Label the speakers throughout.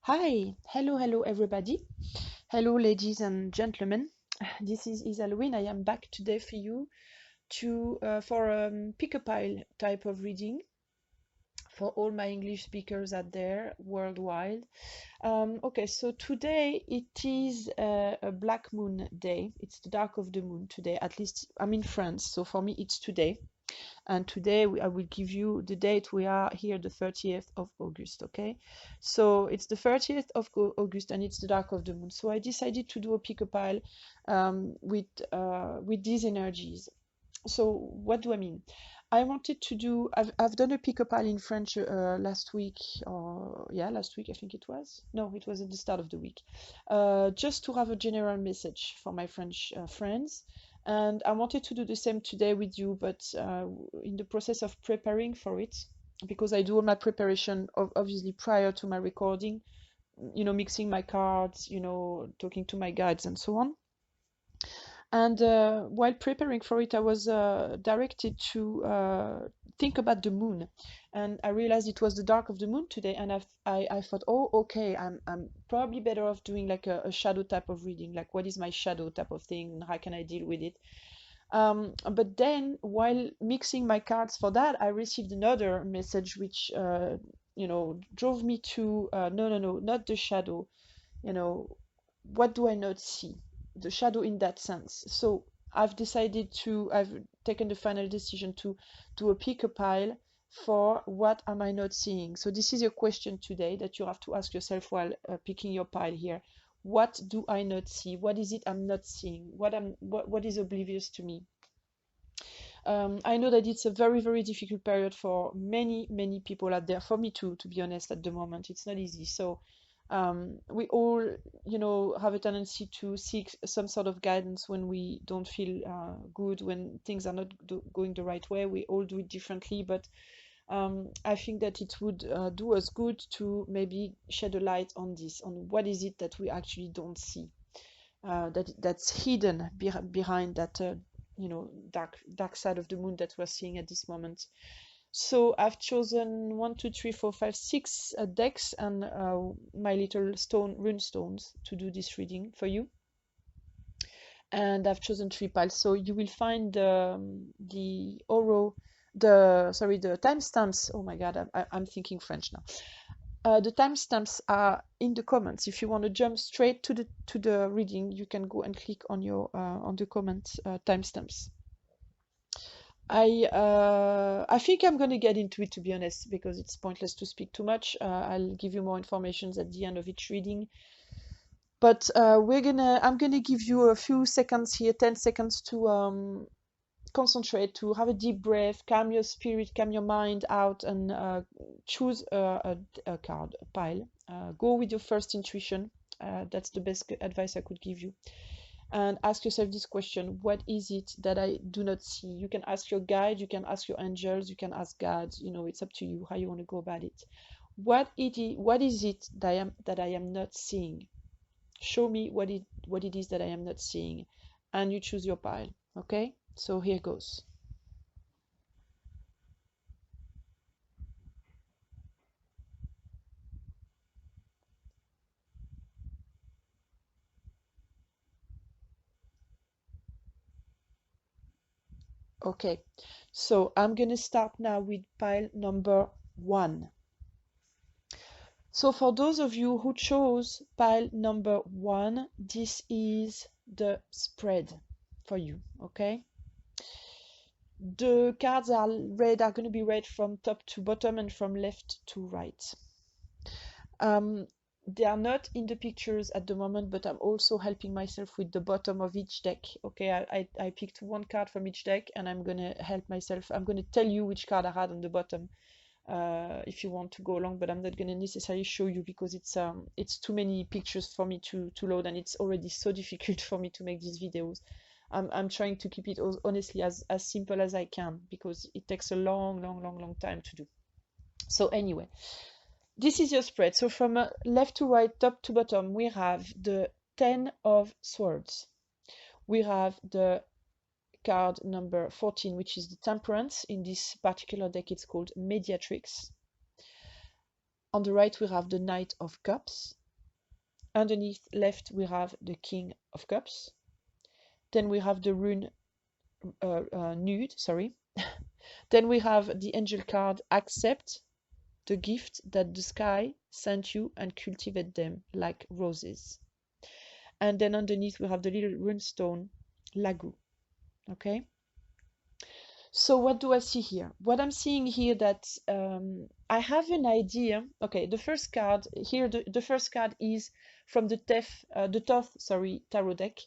Speaker 1: Hi, hello everybody. Hello ladies and gentlemen. This is Isainnsaei. I am back today for you to for pick a pile type of reading for all my English speakers out there worldwide. Okay, so today it is a black moon day. It's the dark of the moon today. At least I'm in France, so for me it's today. And today I will give you the date. We are here the 30th of August. Okay, so it's the 30th of August and it's the dark of the moon. So I decided to do a pick a pile with these energies. So what do I mean? I wanted to do, I've done a pick a pile in French last week, or yeah, last week I think it was. No, it was at the start of the week, just to have a general message for my French friends. And I wanted to do the same today with you, but in the process of preparing for it, because I do all my preparation obviously prior to my recording, mixing my cards, talking to my guides and so on. And while preparing for it, I was directed to think about the moon, and I realized it was the dark of the moon today. And I thought, oh, okay, I'm probably better off doing like a shadow type of reading, like what is my shadow type of thing, and how can I deal with it. But then, while mixing my cards for that, I received another message which, drove me to no, not the shadow. You know, what do I not see? The shadow in that sense. So I've taken the final decision to do a pick a pile for what am I not seeing. So this is your question today that you have to ask yourself while picking your pile here. What do I not see? What is it I'm not seeing? What is oblivious to me? I know that it's a very difficult period for many people out there. For me too, to be honest, at the moment, it's not easy. So we all, have a tendency to seek some sort of guidance when we don't feel good, when things are not going the right way. We all do it differently, but I think that it would do us good to maybe shed a light on this, on what is it that we actually don't see, that's hidden behind that dark side of the moon that we're seeing at this moment. So I've chosen 1, 2, 3, 4, 5, 6 decks and my little rune stones to do this reading for you. And I've chosen 3 piles. So you will find the oro, the timestamps. Oh my God, I'm thinking French now. The timestamps are in the comments. If you want to jump straight to the reading, you can go and click on the comment timestamps. I think I'm going to get into it, to be honest, because it's pointless to speak too much. I'll give you more information at the end of each reading. But I'm gonna give you a few seconds here, 10 seconds to concentrate, to have a deep breath, calm your spirit, calm your mind out, and choose a card, a pile. Go with your first intuition. That's the best advice I could give you. And ask yourself this question: what is it that I do not see? You can ask your guide, you can ask your angels, you can ask God. It's up to you how you want to go about it. What is it that I am not seeing? Show me what it is that I am not seeing, and you choose your pile. Okay, so here goes. Okay, so I'm gonna start now with pile number 1. So for those of you who chose pile number 1, this is the spread for you. Okay, the cards are going to be read from top to bottom and from left to right. They are not in the pictures at the moment, but I'm also helping myself with the bottom of each deck. Okay, I picked one card from each deck and I'm gonna help myself. I'm gonna tell you which card I had on the bottom if you want to go along, but I'm not gonna necessarily show you because it's too many pictures for me to load, and it's already so difficult for me to make these videos. I'm trying to keep it honestly as simple as I can because it takes a long time to do. So anyway, this is your spread. So from left to right, top to bottom, we have the 10 of Swords. We have the card number 14, which is the Temperance. In this particular deck, it's called Mediatrix. On the right, we have the Knight of Cups. Underneath left, we have the King of Cups. Then we have the rune Nude, sorry. Then we have the angel card, Accept the gift that the sky sent you and cultivate them like roses. And then underneath we have the little runestone, Lagu. Okay. So what do I see here? What I'm seeing here that I have an idea. Okay, the first card here, the first card is from the Thoth, tarot deck,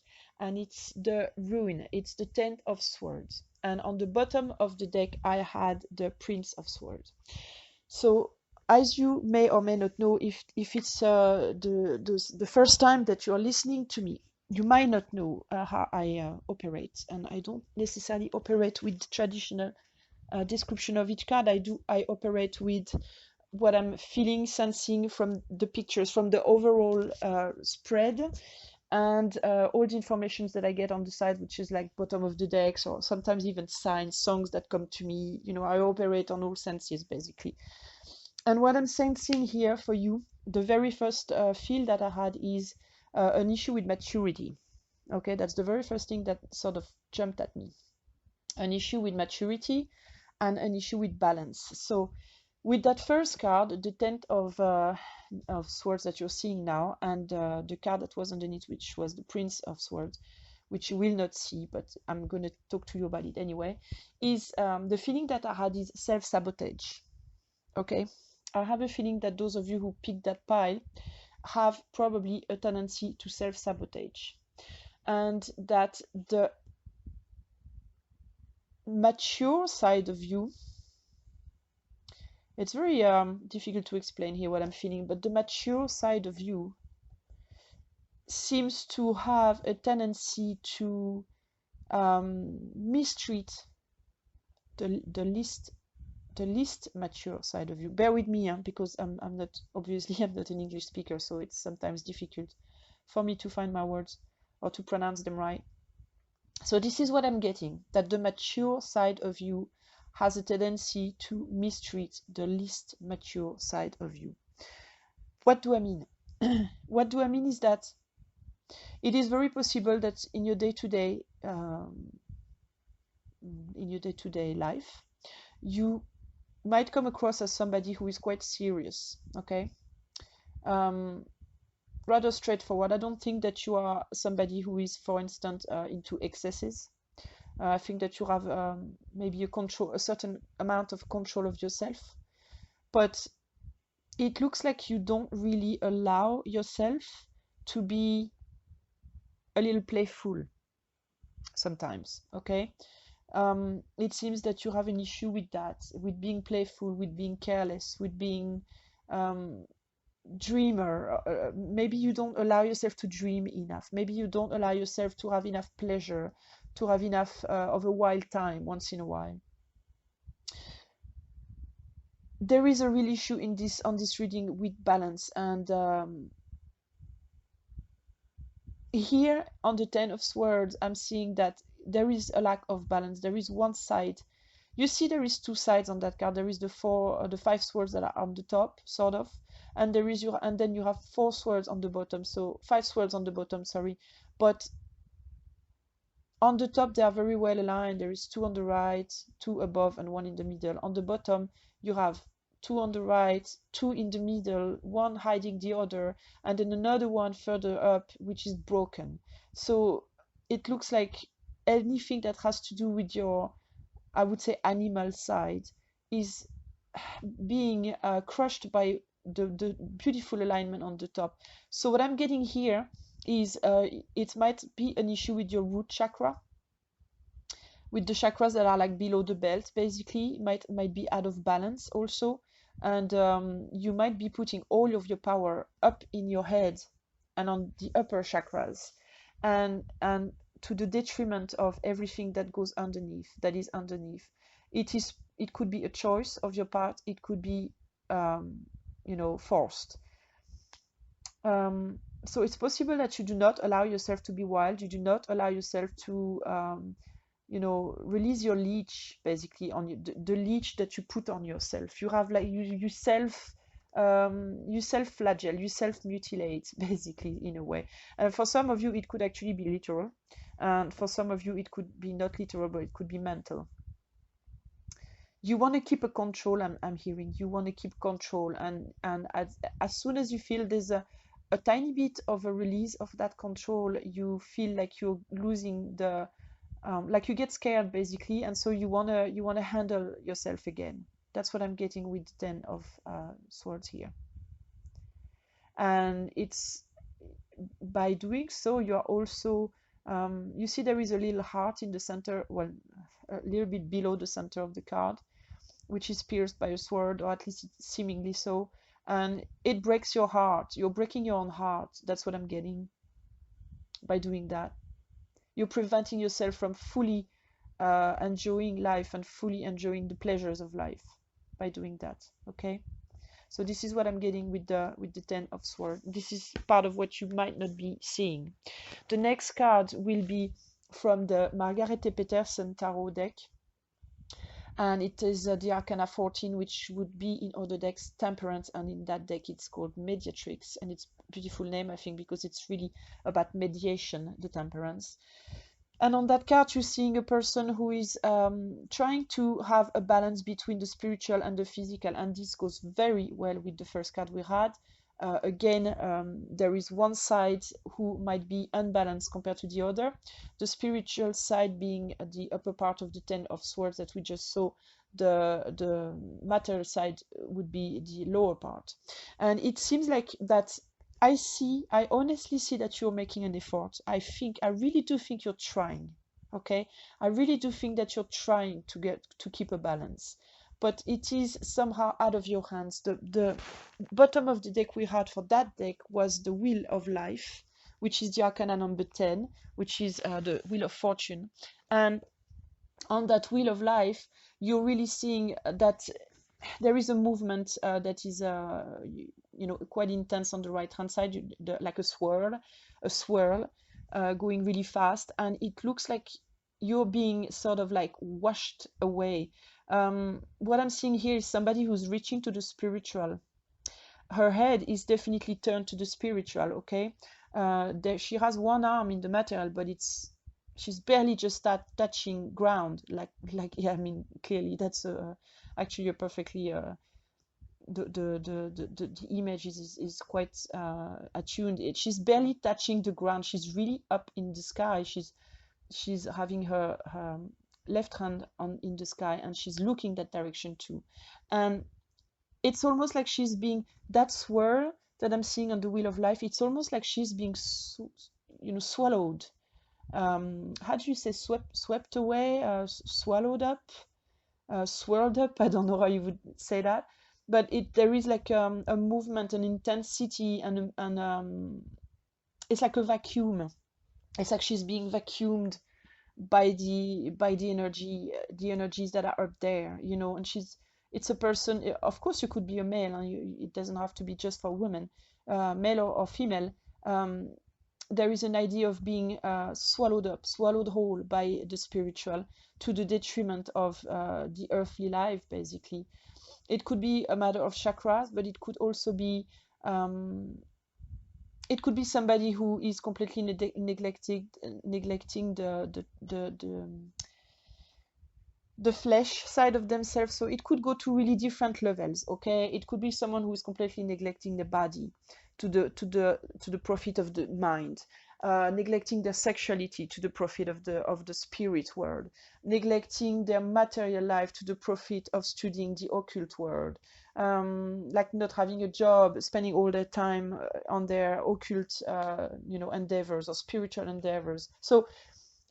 Speaker 1: and it's the Ruin. It's the 10th of Swords. And on the bottom of the deck, I had the Prince of Swords. So as you may or may not know, if it's the first time that you're listening to me, you might not know how I operate, and I don't necessarily operate with the traditional description of each card. I operate with what I'm feeling, sensing from the pictures, from the overall spread, and all the information that I get on the side, which is like bottom of the decks, or sometimes even signs, songs that come to me. You know, I operate on all senses basically. And what I'm sensing here for you, the very first feel that I had is an issue with maturity. Okay, that's the very first thing that sort of jumped at me. An issue with maturity and an issue with balance. So with that first card, the 10th of Swords that you're seeing now, and the card that was underneath, which was the Prince of Swords, which you will not see, but I'm going to talk to you about it anyway, is the feeling that I had is self-sabotage. Okay, I have a feeling that those of you who picked that pile have probably a tendency to self-sabotage, and that the mature side of you, it's very difficult to explain here what I'm feeling, but the mature side of you seems to have a tendency to mistreat the least mature side of you. Bear with me, because I'm not, obviously I'm not an English speaker, so it's sometimes difficult for me to find my words or to pronounce them right. So this is what I'm getting, that the mature side of you has a tendency to mistreat the least mature side of you. What do I mean? What do I mean is that it is very possible that in your day-to-day life, you might come across as somebody who is quite serious, okay? Rather straightforward. I don't think that you are somebody who is, for instance, into excesses. I think that you have maybe a certain amount of control of yourself, but it looks like you don't really allow yourself to be a little playful sometimes, okay? It seems that you have an issue with that, with being playful, with being careless, with being dreamer. Maybe you don't allow yourself to dream enough. Maybe you don't allow yourself to have enough pleasure, to have enough of a wild time once in a while. There is a real issue in this on this reading with balance, and here on the 10 of Swords, I'm seeing that there is a lack of balance. There is one side. You see, there is two sides on that card. There is the 5 swords that are on the top, sort of, and then you have 4 swords on the bottom. So 5 swords on the bottom, sorry, but on the top they are very well aligned. There is 2 on the right, 2 above, and 1 in the middle. On the bottom, you have 2 on the right, 2 in the middle, 1 hiding the other, and then another one further up, which is broken. So it looks like anything that has to do with your, I would say, animal side is being crushed by the beautiful alignment on the top. So what I'm getting here is it might be an issue with your root chakra, with the chakras that are like below the belt, basically. Might be out of balance also, and you might be putting all of your power up in your head and on the upper chakras, and to the detriment of everything that goes underneath, that is underneath. It could be a choice of your part. It could be forced. So it's possible that you do not allow yourself to be wild. You do not allow yourself to release your leech, basically, on you, the leech that you put on yourself. You have like you self you self-flagell, you self-mutilate, basically, in a way. And for some of you, it could actually be literal. And for some of you, it could be not literal, but it could be mental. You want to keep a control. I'm hearing you want to keep control, and as soon as you feel there's a tiny bit of a release of that control, you feel like you're losing the like you get scared, basically, and so you wanna handle yourself again. That's what I'm getting with the 10 of swords here. And it's by doing so, you are also you see there is a little heart in the center, well, a little bit below the center of the card, which is pierced by a sword, or at least it's seemingly so. And it breaks your heart. You're breaking your own heart. That's what I'm getting by doing that. You're preventing yourself from fully enjoying life and fully enjoying the pleasures of life by doing that. Okay, so this is what I'm getting with the 10 of swords. This is part of what you might not be seeing. The next card will be from the Margarete Petersen tarot deck, and it is the Arcana 14, which would be in other decks Temperance, and in that deck it's called Mediatrix, and it's a beautiful name, I think, because it's really about mediation, the Temperance. And on that card, you're seeing a person who is trying to have a balance between the spiritual and the physical, and this goes very well with the first card we had. Again, there is one side who might be unbalanced compared to the other, the spiritual side being the upper part of the 10 of swords that we just saw. The material side would be the lower part, and it seems like that I honestly see that you're making an effort. I really do think you're trying. Okay, I really do think that you're trying to keep a balance, but it is somehow out of your hands. The bottom of the deck we had for that deck was the Wheel of Life, which is the Arcana number 10, which is the Wheel of Fortune. And on that Wheel of Life, you're really seeing that there is a movement that is quite intense on the right hand side, like a swirl going really fast, and it looks like you're being sort of like washed away. What I'm seeing here is somebody who's reaching to the spiritual. Her head is definitely turned to the spiritual. Okay, she has one arm in the material, but she's barely just touching ground. Like yeah, I mean, clearly that's actually a perfectly the image is quite attuned. She's barely touching the ground. She's really up in the sky. She's having her left hand in the sky, and she's looking that direction too. And it's almost like she's being, that swirl that I'm seeing on the Wheel of Life, it's almost like she's being swallowed. How do you say swept away, swallowed up, swirled up? I don't know how you would say that, but there is like a movement, an intensity, and it's like a vacuum. It's like she's being vacuumed by the the energies that are up there, and it's a person. Of course, you could be a male, and it doesn't have to be just for women, male or female. There is an idea of being swallowed whole by the spiritual, to the detriment of the earthly life, basically. It could be a matter of chakras, but it could also be somebody who is completely neglecting the flesh side of themselves. So it could go to really different levels. Okay, it could be someone who is completely neglecting the body to the profit of the mind, neglecting their sexuality to the profit of the spirit world, neglecting their material life to the profit of studying the occult world, like not having a job, spending all their time on their occult endeavors or spiritual endeavors. So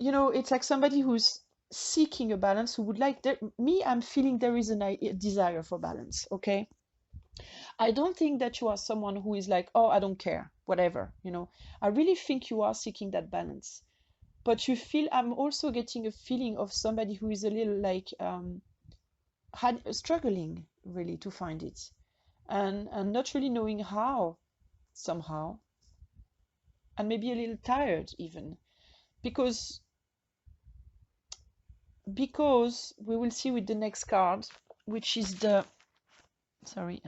Speaker 1: it's like somebody who's seeking a balance, who would like I'm feeling there is a desire for balance. Okay, I don't think that you are someone who is like, oh, I don't care, whatever. I really think you are seeking that balance, but I'm also getting a feeling of somebody who is a little like struggling really to find it, and not really knowing how, somehow, and maybe a little tired even, because we will see with the next card, which is the, sorry,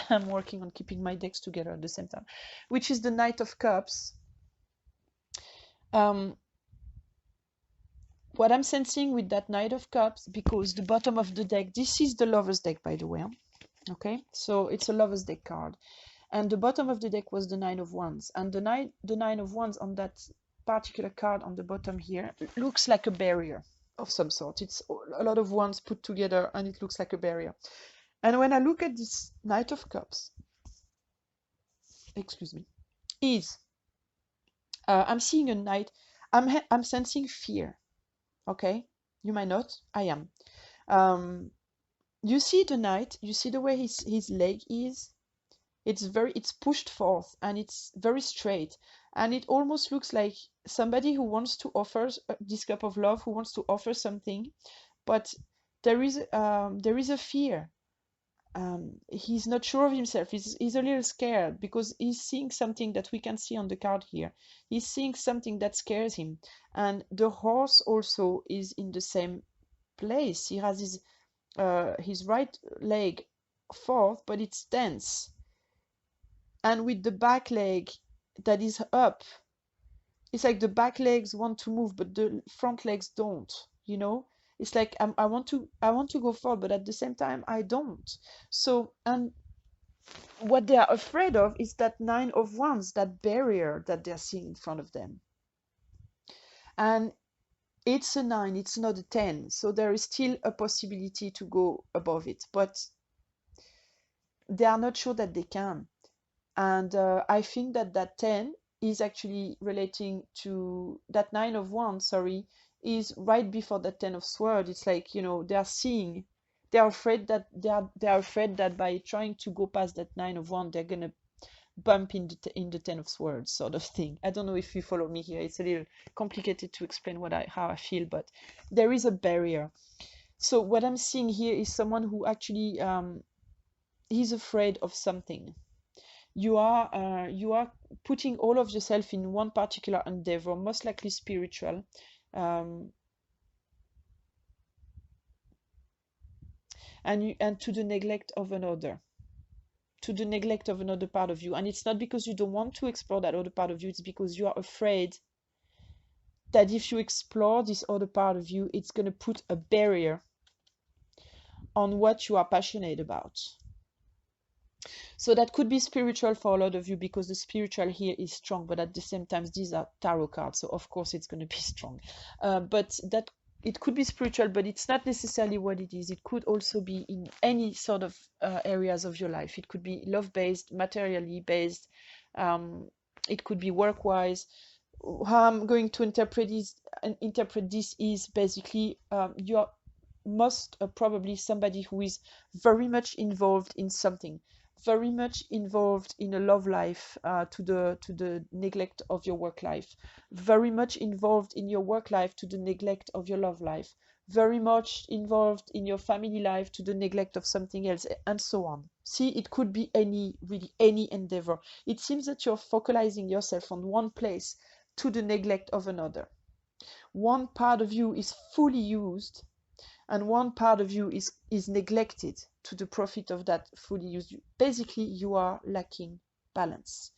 Speaker 1: I'm working on keeping my decks together at the same time, which is the Knight of Cups. What I'm sensing with that Knight of Cups, because the bottom of the deck, this is the Lover's deck, by the way. Okay, so it's a Lover's deck card. And the bottom of the deck was the Nine of Wands. And the Nine of Wands on that particular card on the bottom here looks like a barrier of some sort. It's a lot of wands put together and it looks like a barrier. And when I look at this Knight of Cups, excuse me, I'm seeing a knight. I'm sensing fear. Okay, you might not. I am. You see the knight. You see the way his leg is. It's pushed forth and it's very straight, and it almost looks like somebody who wants to offer this cup of love, who wants to offer something, but there is a fear. He's not sure of himself. He's a little scared because he's seeing something that we can see on the card here. He's seeing something that scares him. And the horse also is in the same place. He has his right leg forth, but it's tense. And with the back leg that is up, it's like the back legs want to move, but the front legs don't, you know? It's like I want to go forward, but at the same time I don't. So, and what they are afraid of is that Nine of Wands, that barrier that they're seeing in front of them. And it's a 9, it's not a 10, so there is still a possibility to go above it, but they are not sure that they can. And I think that 10 is actually relating to that 9 of Wands, sorry, is right before that 10 of Swords. It's like, you know, they're afraid that they're afraid that by trying to go past that 9 of Wands, they're gonna bump in the 10 of Swords, sort of thing. I don't know if you follow me here. It's a little complicated to explain how I feel, but there is a barrier. So what I'm seeing here is someone who actually he's afraid of something. You are putting all of yourself in one particular endeavor, most likely spiritual, and to the neglect of another, part of you. And it's not because you don't want to explore that other part of you, it's because you are afraid that if you explore this other part of you, it's going to put a barrier on what you are passionate about. So that could be spiritual for a lot of you, because the spiritual here is strong, but at the same time these are tarot cards, so of course it's going to be strong. But that it could be spiritual, but it's not necessarily what it is. It could also be in any sort of areas of your life. It could be love-based, materially based. It could be work-wise. How I'm going to interpret this is basically you are most probably somebody who is very much involved in something, very much involved in a love life to the neglect of your work life, very much involved in your work life to the neglect of your love life, very much involved in your family life to the neglect of something else, and so on. See, it could be really any endeavor. It seems that you're focalizing yourself on one place to the neglect of another. One part of you is fully used and one part of you is neglected to the profit of that fully used. Basically, you are lacking balance.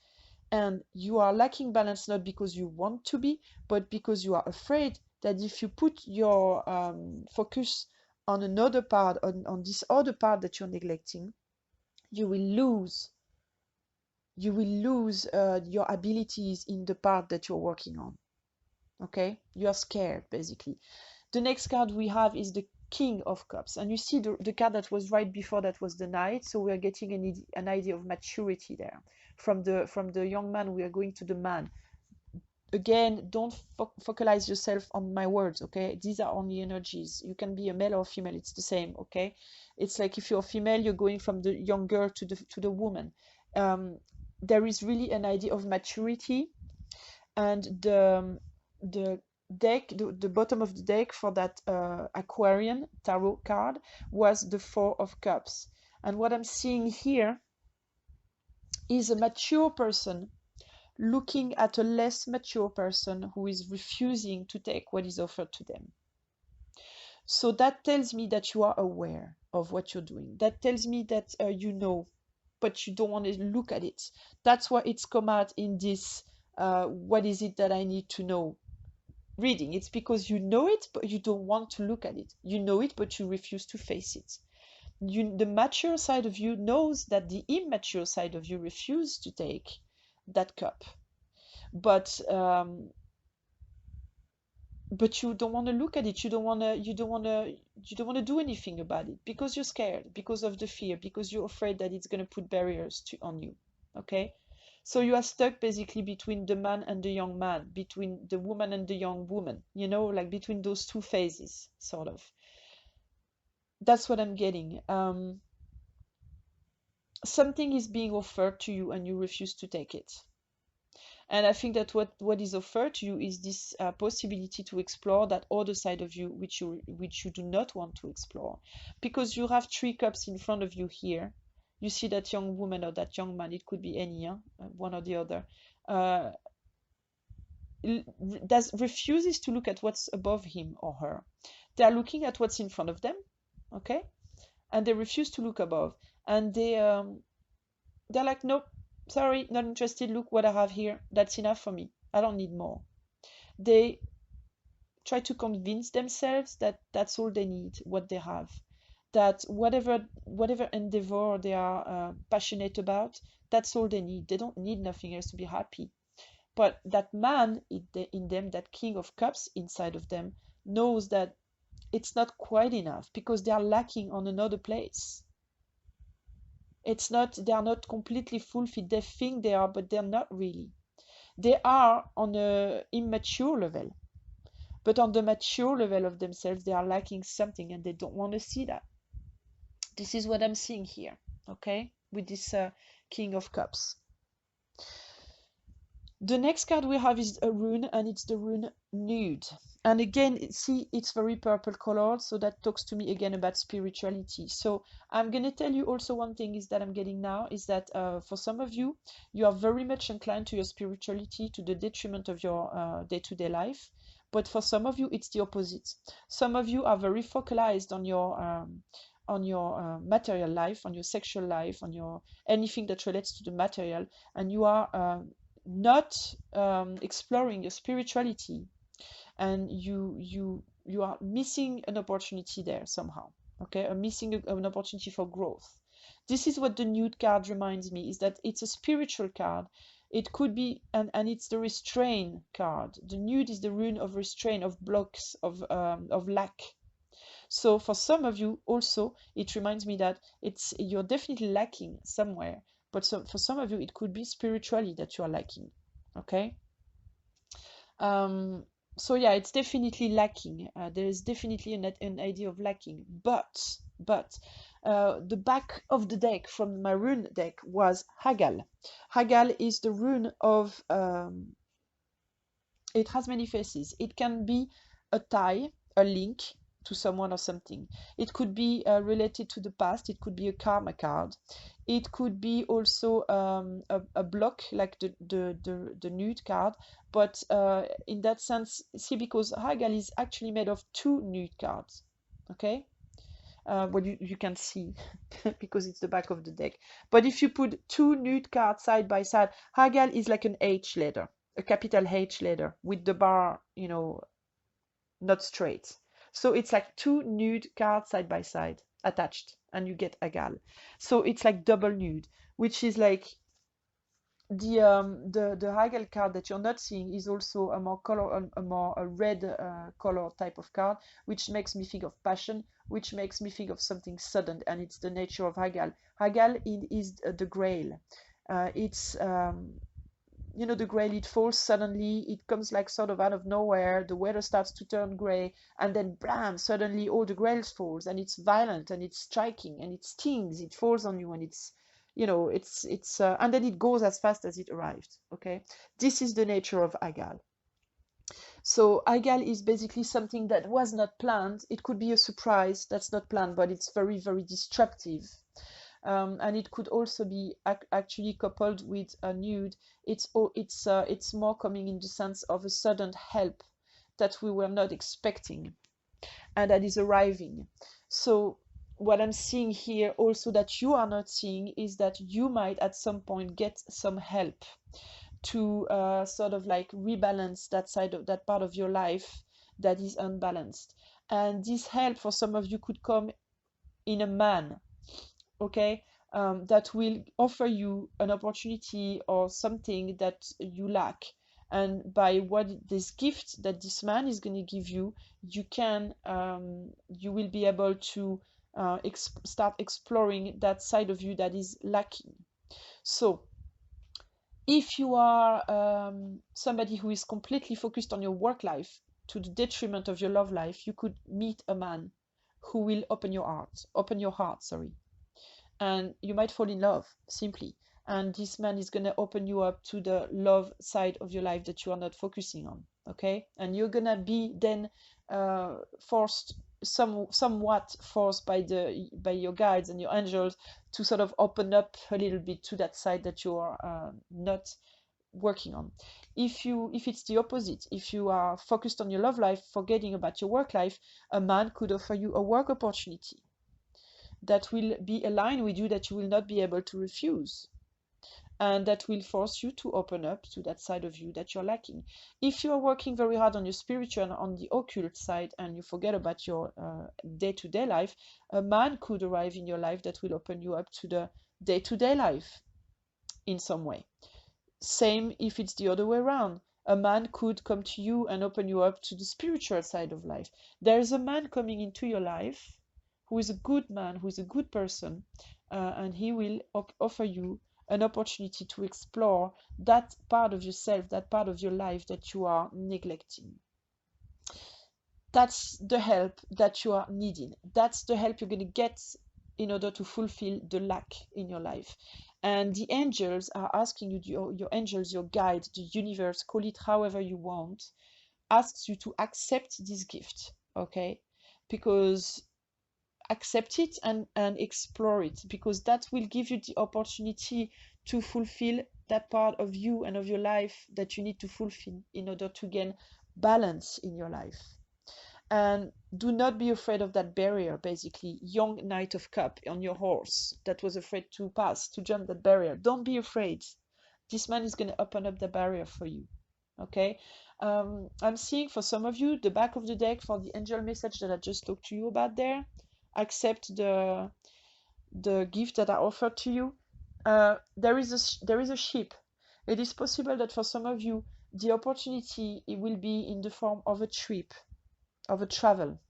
Speaker 1: And you are lacking balance not because you want to be, but because you are afraid that if you put your focus on another part, on this other part that you're neglecting, you will lose your abilities in the part that you're working on. Okay? You are scared, basically. The next card we have is the King of Cups, and you see the card that was right before that was the Knight, so we are getting an idea of maturity there. From the young man we are going to the man. Again, don't focalize yourself on my words, okay? These are only energies. You can be a male or female, it's the same, okay? It's like if you're a female, you're going from the young girl to the woman. There is really an idea of maturity, and the deck, the bottom of the deck for that Aquarian tarot card was the Four of Cups. And what I'm seeing here is a mature person looking at a less mature person who is refusing to take what is offered to them. So that tells me that you are aware of what you're doing. That tells me that you know but you don't want to look at it. That's why it's come out in this what is it that I need to know reading. It's because you know it, but you don't want to look at it. You know it, but you refuse to face it. The mature side of you knows that the immature side of you refused to take that cup, but you don't want to look at it. You don't want to do anything about it because you're scared, because of the fear, because you're afraid that it's going to put barriers on you. Okay, so you are stuck basically between the man and the young man, between the woman and the young woman, like between those two phases, sort of. That's what I'm getting. Something is being offered to you and you refuse to take it. And I think that what is offered to you is this possibility to explore that other side of you, which you do not want to explore, because you have 3 cups in front of you here. You see that young woman or that young man. It could be any, one or the other. Refuses to look at what's above him or her. They are looking at what's in front of them, okay, and they refuse to look above. And they're like, nope. Sorry, not interested. Look what I have here. That's enough for me. I don't need more. They try to convince themselves that that's all they need, what they have. That whatever endeavor they are passionate about, that's all they need. They don't need nothing else to be happy. But that man in them, that King of Cups inside of them, knows that it's not quite enough because they are lacking on another place. They are not completely fulfilled. They think they are, but they're not really. They are on a immature level, but on the mature level of themselves, they are lacking something and they don't want to see that. This is what I'm seeing here, okay, with this King of Cups. The next card we have is a rune, and it's the rune Nude. And again, see, it's very purple colored, so that talks to me again about spirituality. So I'm going to tell you also one thing is that I'm getting now is that for some of you, you are very much inclined to your spirituality to the detriment of your day-to-day life. But for some of you, it's the opposite. Some of you are very focalized on your material life, on your sexual life, on your anything that relates to the material, and you are not exploring your spirituality, and you are missing an opportunity there somehow, okay, missing an opportunity for growth. This is what the Nude card reminds me, is that it's a spiritual card. It could be, and it's the restraint card. The Nude is the rune of restraint, of blocks, of lack. So for some of you also, it reminds me that you're definitely lacking somewhere. But for some of you, it could be spiritually that you are lacking. Okay. So yeah, it's definitely lacking. There is definitely an idea of lacking. But the back of the deck from my rune deck was Hagal. Hagal is the rune of. It has many faces. It can be a tie, a link to someone or something. It could be related to the past. It could be a karma card. It could be also a block like the Nude card. But in that sense, see, because Hagal is actually made of 2 Nude cards. Okay? What you can see because it's the back of the deck. But if you put 2 Nude cards side by side, Hagal is like an H letter, a capital H letter with the bar, not straight. So it's like 2 Nude cards side by side attached, and you get Hagal. So it's like double nude, which is like the Hagal card that you're not seeing is also a more red color type of card, which makes me think of passion, which makes me think of something sudden, and it's the nature of Hagal. Hagal is the Grail. It's the Grail, it falls suddenly, it comes like sort of out of nowhere, the weather starts to turn gray, and then blam, suddenly all the Grails falls, and it's violent, and it's striking, and it stings, it falls on you, and it's and then it goes as fast as it arrived. Okay, this is the nature of Hagal. So Hagal is basically something that was not planned. It could be a surprise that's not planned, but it's very, very disruptive. And it could also be actually coupled with a Nude. It's more coming in the sense of a sudden help that we were not expecting, and that is arriving. So what I'm seeing here also that you are not seeing is that you might at some point get some help to sort of like rebalance that side of that part of your life that is unbalanced. And this help for some of you could come in a man, okay, that will offer you an opportunity or something that you lack. And by what this gift that this man is going to give you, you will be able to start exploring that side of you that is lacking. So if you are somebody who is completely focused on your work life to the detriment of your love life, you could meet a man who will open your heart, sorry, and you might fall in love simply. And this man is going to open you up to the love side of your life that you are not focusing on, okay? And you're going to be then forced, somewhat forced by your guides and your angels to sort of open up a little bit to that side that you are not working on. If it's the opposite, if you are focused on your love life, forgetting about your work life, a man could offer you a work opportunity that will be aligned with you, that you will not be able to refuse, and that will force you to open up to that side of you that you're lacking. If you are working very hard on your spiritual and on the occult side and you forget about your day-to-day life, a man could arrive in your life that will open you up to the day-to-day life in some way. Same if it's the other way around. A man could come to you and open you up to the spiritual side of life. There is a man coming into your life who is a good man, who is a good person, and he will offer you an opportunity to explore that part of yourself, that part of your life that you are neglecting. That's the help that you are needing. That's the help you're going to get in order to fulfill the lack in your life. And the angels are asking you, your angels, your guide, the universe, call it however you want, asks you to accept this gift, okay? Because accept it and explore it, because that will give you the opportunity to fulfill that part of you and of your life that you need to fulfill in order to gain balance in your life. And do not be afraid of that barrier, basically. Young Knight of Cup on your horse that was afraid to pass, to jump that barrier. Don't be afraid. This man is going to open up the barrier for you. Okay? I'm seeing for some of you the back of the deck for the angel message that I just talked to you about there. Accept the gift that I offered to you. There is a ship. It is possible that for some of you the opportunity, it will be in the form of a trip, of a travel.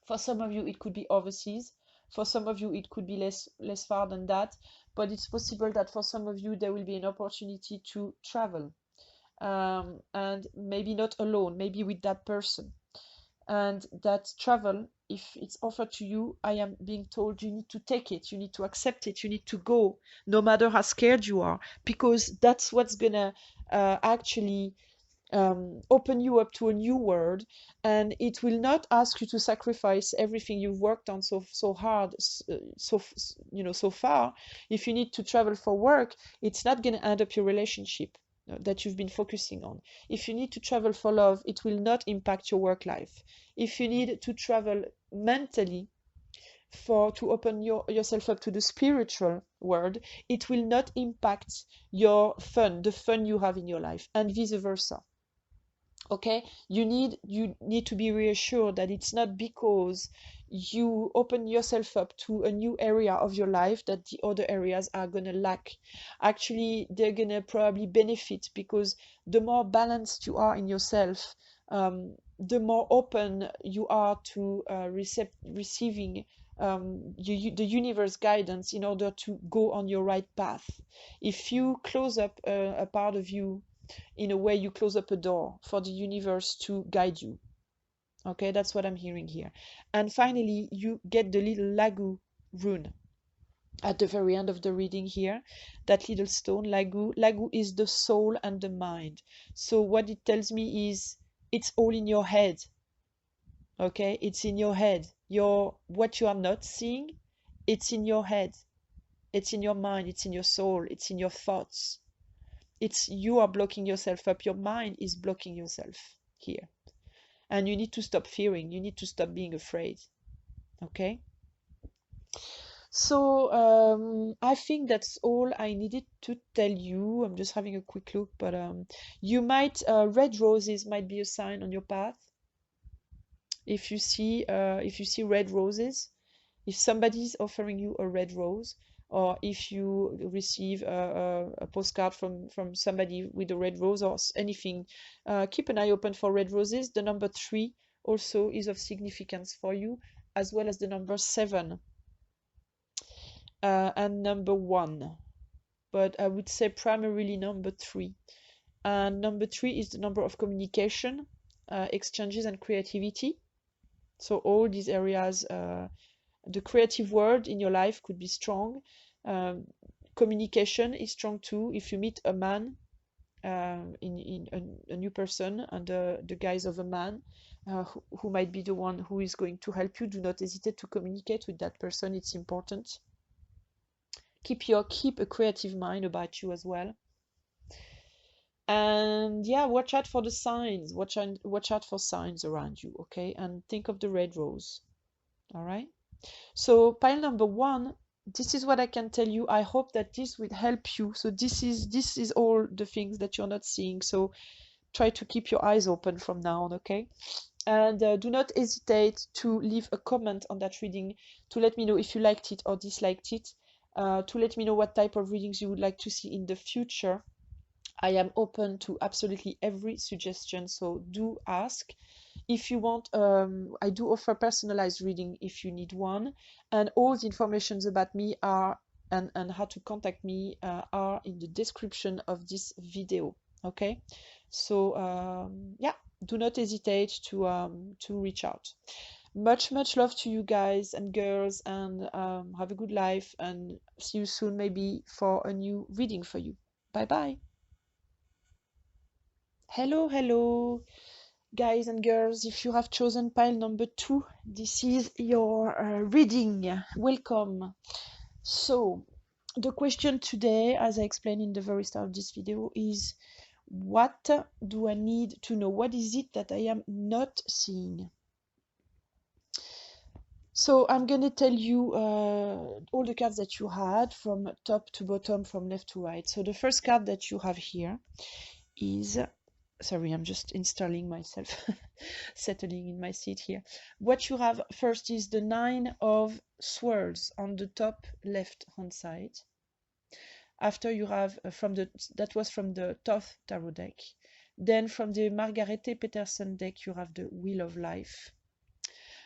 Speaker 1: For some of you it could be overseas. For some of you it could be less far than that. But it's possible that for some of you there will be an opportunity to travel, and maybe not alone, maybe with that person. And that travel, if it's offered to you, I am being told you need to take it, you need to accept it, you need to go, no matter how scared you are, because that's what's gonna actually open you up to a new world. And it will not ask you to sacrifice everything you've worked on so hard, so far. If you need to travel for work, it's not going to end up your relationship that you've been focusing on. If you need to travel for love, it will not impact your work life. If you need to travel mentally to open yourself up to the spiritual world, it will not impact the fun you have in your life, and vice versa. Okay, you need to be reassured that it's not because you open yourself up to a new area of your life that the other areas are going to lack. Actually, they're going to probably benefit, because the more balanced you are in yourself, the more open you are to receiving the universe guidance in order to go on your right path. If you close up a part of you, in a way you close up a door for the universe to guide you. Okay, that's what I'm hearing here. And finally, you get the little Lagu rune at the very end of the reading here. That little stone, Lagu. Lagu is the soul and the mind. So what it tells me is it's all in your head. Okay, it's in your head. What you are not seeing, it's in your head. It's in your mind, it's in your soul, it's in your thoughts. You are blocking yourself up. Your mind is blocking yourself here. And you need to stop fearing. You need to stop being afraid. Okay? So I think that's all I needed to tell you. I'm just having a quick look, but you might red roses might be a sign on your path. If you see red roses, if somebody's offering you a red rose, or if you receive a postcard from somebody with a red rose or anything, keep an eye open for red roses. The number 3 also is of significance for you, as well as the number 7 and number 1. But I would say primarily number 3. And number 3 is the number of communication, exchanges, and creativity. So all these areas, the creative word in your life could be strong. Communication is strong too. If you meet a man, in a new person under the guise of a man, who might be the one who is going to help you, do not hesitate to communicate with that person. It's important. Keep a creative mind about you as well. And yeah, watch out for the signs. Watch out for signs around you, okay? And think of the red rose. All right. So pile number 1, this is what I can tell you. I hope that this will help you. So this is all the things that you're not seeing. So try to keep your eyes open from now on, okay? And do not hesitate to leave a comment on that reading to let me know if you liked it or disliked it, to let me know what type of readings you would like to see in the future. I am open to absolutely every suggestion, so do ask. If you want, I do offer personalized reading if you need one, and all the informations about me are and how to contact me are in the description of this video. Okay, so yeah, do not hesitate to reach out. Much love to you guys and girls, and have a good life, and see you soon, maybe for a new reading for you. Bye bye. Hello, guys and girls. If you have chosen pile number 2, this is your reading. Welcome. So, the question today, as I explained in the very start of this video, is what do I need to know? What is it that I am not seeing? So, I'm going to tell you all the cards that you had from top to bottom, from left to right. So, the first card that you have here is, sorry, I'm just installing myself, settling in my seat here. What you have first is the 9 of Swords on the top left hand side. After you have that was from the Thoth Tarot deck. Then from the Margarete Peterson deck you have the Wheel of Life.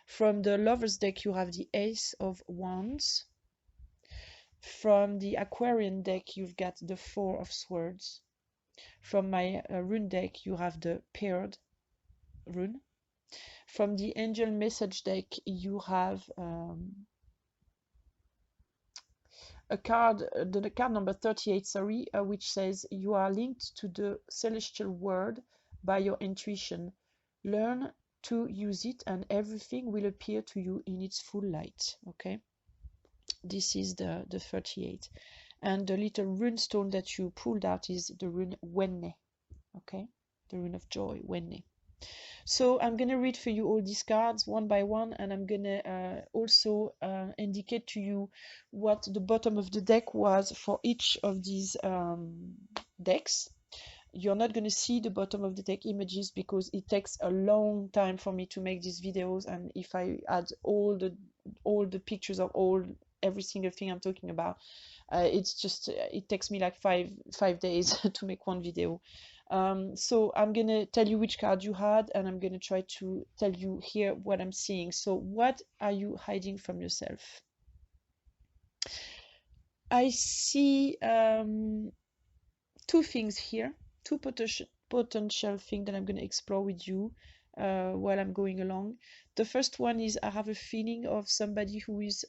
Speaker 1: From the Lovers deck you have the Ace of Wands. From the Aquarian deck you've got the 4 of Swords. From my rune deck you have the Paired rune. From the Angel Message deck you have a card, the card number 38, sorry, which says you are linked to the celestial world by your intuition. Learn to use it and everything will appear to you in its full light. Okay, this is the 38. And the little rune stone that you pulled out is the rune Wenne. Okay, the rune of joy, Wenne. So I'm going to read for you all these cards one by one, and I'm going to also indicate to you what the bottom of the deck was for each of these decks. You're not going to see the bottom of the deck images because it takes a long time for me to make these videos, and if I add all the pictures of every single thing I'm talking about, it's just it takes me like five days to make one video. So I'm gonna tell you which card you had, and I'm gonna try to tell you here what I'm seeing. So what are you hiding from yourself? I see two things here, two potential things that I'm gonna explore with you while I'm going along. The first one is I have a feeling of somebody who is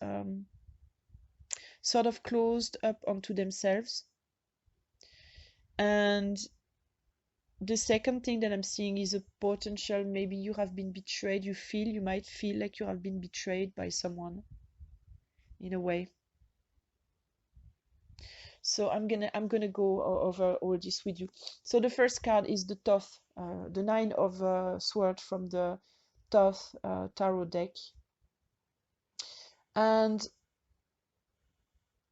Speaker 1: sort of closed up onto themselves, and the second thing that I'm seeing is a potential, maybe you have been betrayed. You might feel like you have been betrayed by someone in a way. So I'm gonna go over all this with you. So the first card is the Thoth, the 9 of Swords from the Thoth Tarot deck. And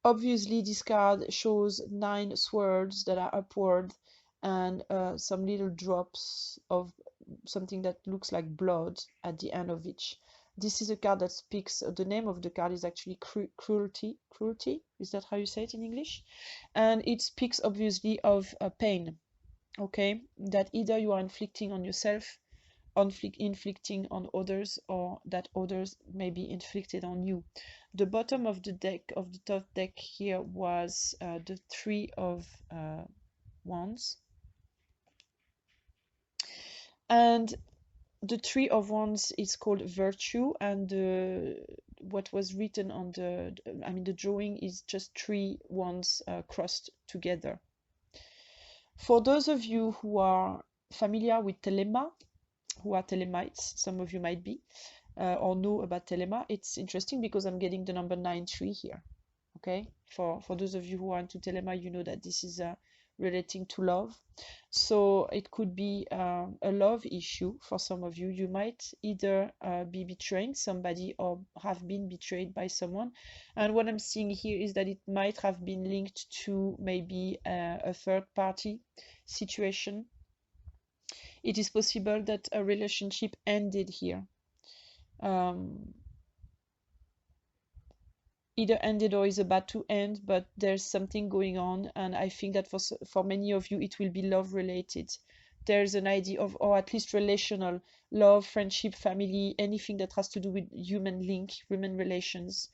Speaker 1: Obviously, this card shows 9 swords that are upward and some little drops of something that looks like blood at the end of each. This is a card that speaks, the name of the card is actually cruelty. Cruelty, is that how you say it in English? And it speaks obviously of pain, okay? That either you are inflicting on yourself, inflicting on others, or that others may be inflicted on you. The bottom of the deck, of the top deck here, was the Three of Wands. And the Three of Wands is called virtue, and what was written on the drawing is just three wands crossed together. For those of you who are familiar with telema, who are telemites, some of you might be, or know about telema, it's interesting because I'm getting the number 9-3 here. Okay, for those of you who are into telema, you know that this is relating to love. So it could be a love issue for some of you. You might either be betraying somebody or have been betrayed by someone. And what I'm seeing here is that it might have been linked to maybe a third party situation. It is possible that a relationship ended here. Either ended or is about to end, but there's something going on, and I think that for many of you it will be love related. There's an idea of, or at least relational, love, friendship, family, anything that has to do with human link, human relations.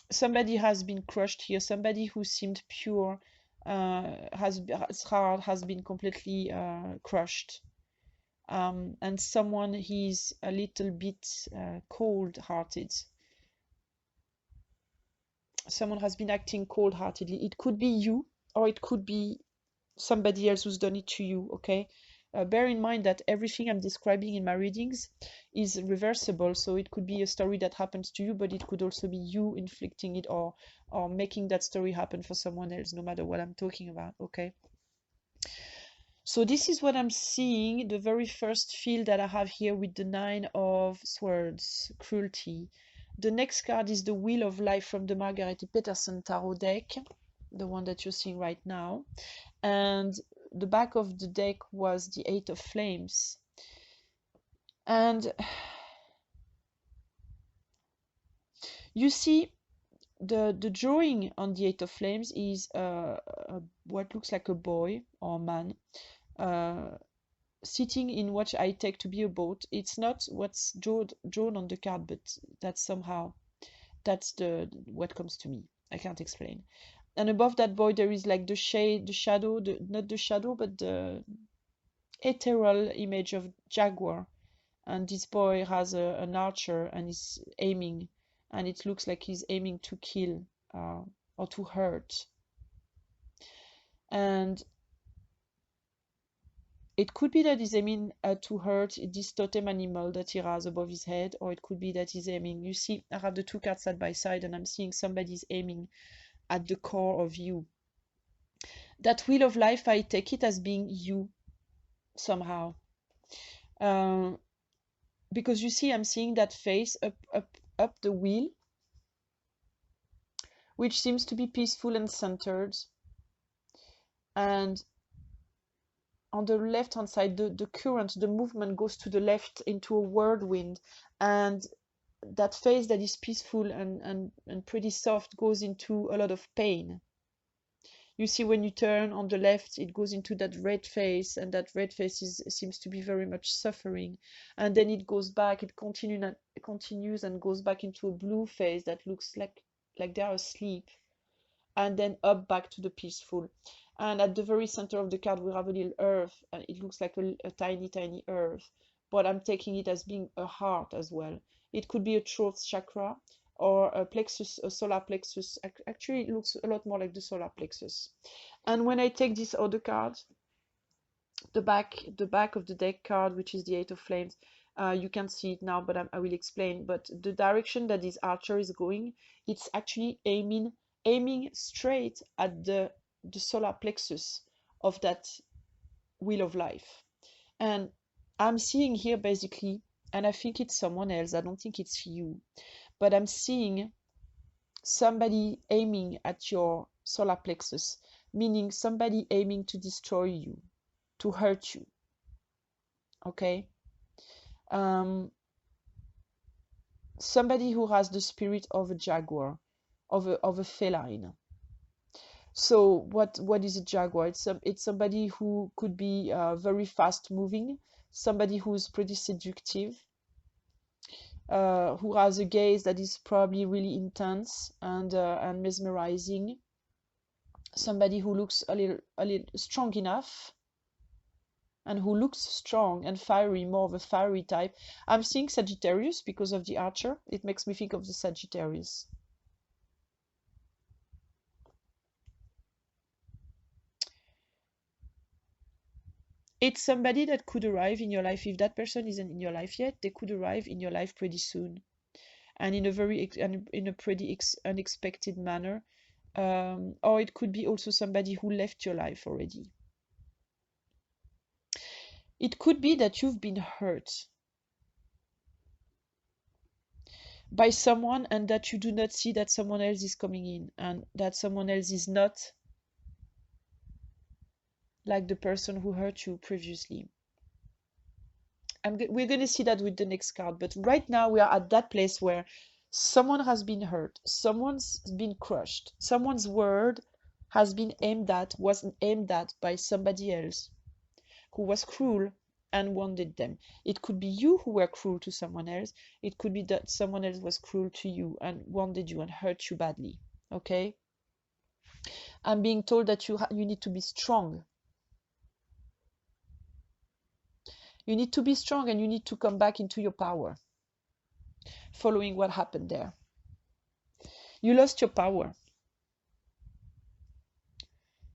Speaker 1: Somebody has been crushed here. Somebody who seemed pure has been completely crushed. And someone he's a little bit cold-hearted. Someone has been acting cold-heartedly. It could be you, or it could be somebody else who's done it to you, okay? Bear in mind that everything I'm describing in my readings is reversible, so it could be a story that happens to you, but it could also be you inflicting it or making that story happen for someone else, no matter what I'm talking about, okay? So this is what I'm seeing, the very first field that I have here with the 9 of Swords, cruelty. The next card is the Wheel of Life from the Margaret Peterson Tarot deck, the one that you're seeing right now. And the back of the deck was the 8 of Flames. And you see, the drawing on the 8 of Flames is what looks like a boy or man sitting in what I take to be a boat. It's not what's drawn on the card, but that's what comes to me. I can't explain. And above that boy there is like the shadow, not the shadow, but the ethereal image of jaguar. And this boy has an archer and is aiming, and it looks like he's aiming to kill or to hurt. And it could be that he's aiming to hurt this totem animal that he has above his head, or it could be that he's aiming. You see, I have the two cards side by side, and I'm seeing somebody's aiming at the core of you. That Wheel of Life, I take it as being you somehow. Because you see, I'm seeing that face up the wheel, which seems to be peaceful and centered. And on the left hand side, the current, the movement goes to the left into a whirlwind, and that face that is peaceful and pretty soft goes into a lot of pain. You see, when you turn on the left, it goes into that red face, and that red face seems to be very much suffering. And then it goes back, it continues and goes back into a blue face that looks like they're asleep, and then up back to the peaceful. And at the very center of the card, we have a little earth, and it looks like a tiny, tiny earth. But I'm taking it as being a heart as well. It could be a throat chakra or a plexus, a solar plexus. Actually, it looks a lot more like the solar plexus. And when I take this other card, the back of the deck card, which is the 8 of Flames, you can see it now, but I will explain. But the direction that this archer is going, it's actually aiming straight at the solar plexus of that Wheel of Life. And I'm seeing here basically, and I think it's someone else, I don't think it's you, but I'm seeing somebody aiming at your solar plexus, meaning somebody aiming to destroy you, to hurt you. Okay? Somebody who has the spirit of a jaguar, of a feline. So what is a jaguar? It's somebody who could be very fast moving, somebody who's pretty seductive, who has a gaze that is probably really intense and mesmerizing. Somebody who looks a little strong enough, and who looks strong and fiery, more of a fiery type. I'm seeing Sagittarius because of the archer. It makes me think of the Sagittarius. It's somebody that could arrive in your life. If that person isn't in your life yet, they could arrive in your life pretty soon, and in a pretty unexpected manner. Or it could be also somebody who left your life already. It could be that you've been hurt by someone, and that you do not see that someone else is coming in, and that someone else is not like the person who hurt you previously. We're going to see that with the next card, but right now we are at that place where someone has been hurt, someone's been crushed, someone's word has been was aimed at by somebody else who was cruel and wounded them. It could be you who were cruel to someone else. It could be that someone else was cruel to you and wounded you and hurt you badly. Okay? I'm being told that you need to be strong. You need to be strong, and you need to come back into your power following what happened there. You lost your power.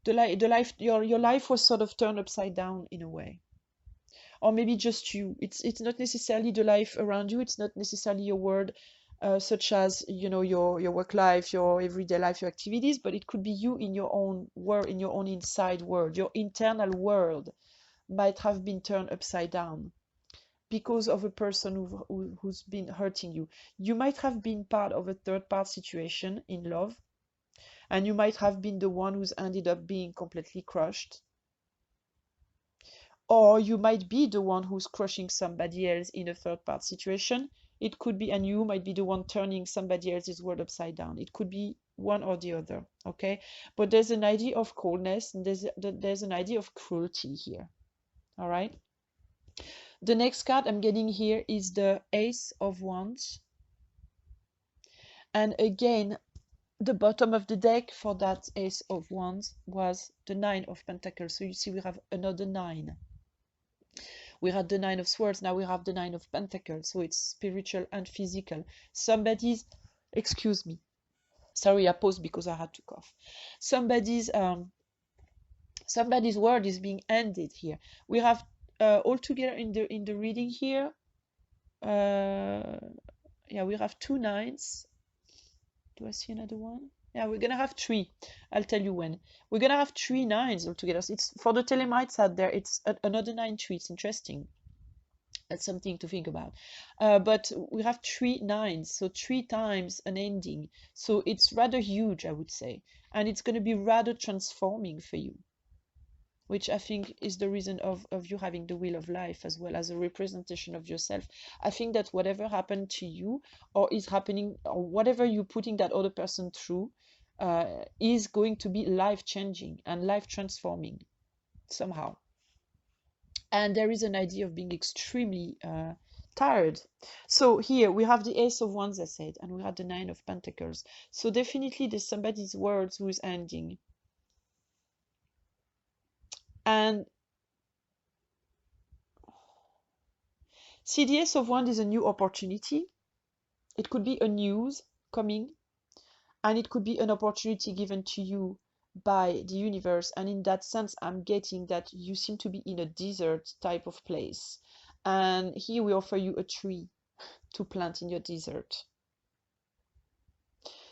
Speaker 1: Your life was sort of turned upside down in a way. Or maybe just you. It's not necessarily the life around you. It's not necessarily your world, such as your work life, your everyday life, your activities, but it could be you in your own world, in your own inside world. Your internal world might have been turned upside down because of a person who's been hurting you. You might have been part of a third-part situation in love, and you might have been the one who's ended up being completely crushed. Or you might be the one who's crushing somebody else in a third-part situation. It could be, and you might be the one turning somebody else's world upside down. It could be one or the other, okay? But there's an idea of coldness, and there's an idea of cruelty here, all right? The next card I'm getting here is the Ace of Wands. And again, the bottom of the deck for that Ace of Wands was the Nine of Pentacles. So you see we have another 9. We had the 9 of Swords, now we have the 9 of Pentacles. So it's spiritual and physical. Excuse me. Sorry, I paused because I had to cough. Somebody's word is being ended here. We have all together in the reading here. Yeah, we have 2 9s. Do I see another one? Yeah, we're gonna have 3. I'll tell you when. We're gonna have 3 9s altogether. So it's for the telemites out there. It's another 9-3. It's interesting. That's something to think about. But we have 3 9s, so 3 times an ending. So it's rather huge, I would say, and it's going to be rather transforming for you, which I think is the reason of you having the Wheel of Life as well as a representation of yourself. I think that whatever happened to you or is happening, or whatever you're putting that other person through, is going to be life-changing and life-transforming somehow. And there is an idea of being extremely tired. So here we have the Ace of Wands, I said, and we have the 9 of Pentacles. So definitely there's somebody's words who is ending. And see, the Ace of Wands is a new opportunity. It could be a news coming, and it could be an opportunity given to you by the universe. And in that sense, I'm getting that you seem to be in a desert type of place. And here we offer you a tree to plant in your desert.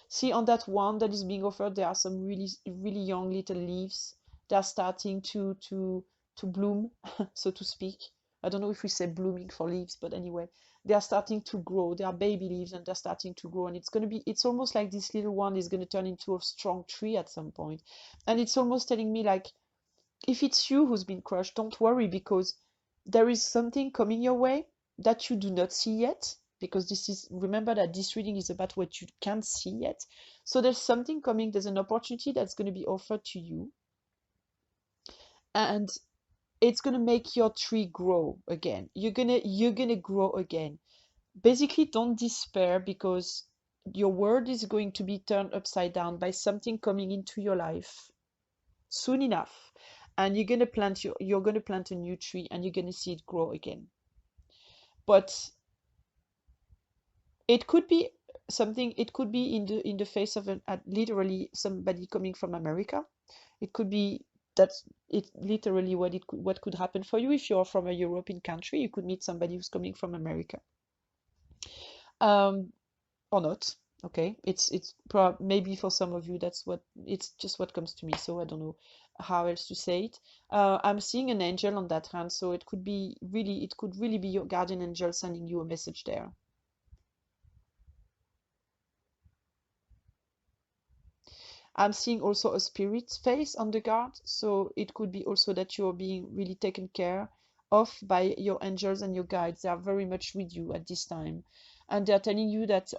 Speaker 1: See, on that one that is being offered, there are some really, really young little leaves. They are starting to bloom, so to speak. I don't know if we say blooming for leaves, but anyway, they are starting to grow. They are baby leaves and they're starting to grow, and it's almost like this little one is going to turn into a strong tree at some point. And it's almost telling me like, if it's you who's been crushed, don't worry, because there is something coming your way that you do not see yet. Because remember that this reading is about what you can't see yet. So there's something coming, there's an opportunity that's going to be offered to you. And it's going to make your tree grow again. You're gonna grow again. Basically, don't despair, because your world is going to be turned upside down by something coming into your life soon enough, and you're gonna plant a new tree, and you're gonna see it grow again. But it could be it could be in the face of literally somebody coming from America. It could be that's it literally what could happen for you. If you're from a European country, you could meet somebody who's coming from America. Or not. Okay, maybe for some of you it's just what comes to me, so I don't know how else to say it. I'm seeing an angel on that hand, so it could really be your guardian angel sending you a message there. I'm seeing also a spirit face on the guard, so it could be also that you're being really taken care of by your angels and your guides. They are very much with you at this time, and they're telling you that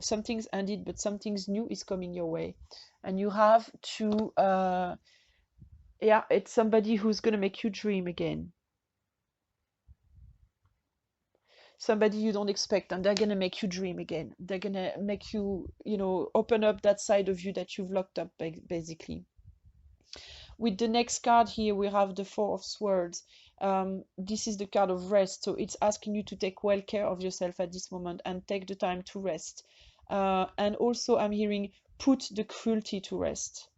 Speaker 1: something's ended, but something's new is coming your way, and you have to yeah, it's somebody who's gonna make you dream again. Somebody you don't expect, and they're gonna make you dream again. They're gonna make you, open up that side of you that you've locked up, basically. With the next card here, we have the Four of Swords. This is the card of rest, so it's asking you to take well care of yourself at this moment and take the time to rest. And also, I'm hearing put the cruelty to rest.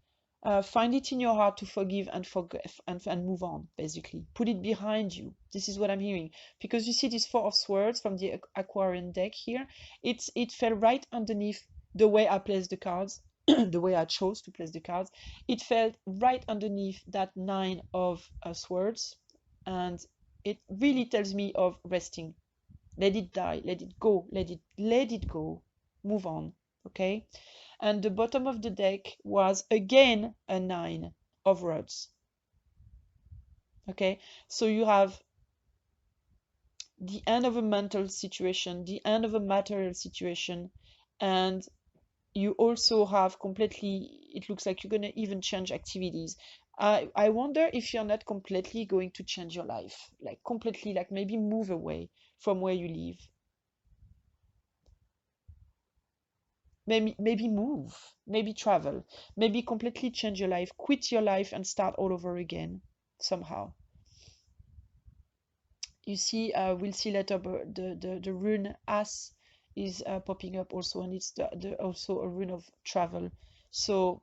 Speaker 1: Find it in your heart to forgive and forgive and move on, basically. Put it behind you. This is what I'm hearing. Because you see this Four of Swords from the Aquarian deck here. It fell right underneath the way I placed the cards, the way I chose to place the cards. It fell right underneath that Nine of Swords. And it really tells me of resting. Let it die. Let it go. Let it go. Move on. Okay? And the bottom of the deck was again a Nine of Rods. Okay, so you have the end of a mental situation, the end of a material situation, and you also have it looks like you're going to even change activities. I wonder if you're not completely going to change your life, like completely, like maybe move away from where you live. Maybe move, maybe travel, maybe completely change your life, quit your life and start all over again somehow. You see, we'll see later, but the rune As is popping up also, and it's also a rune of travel. So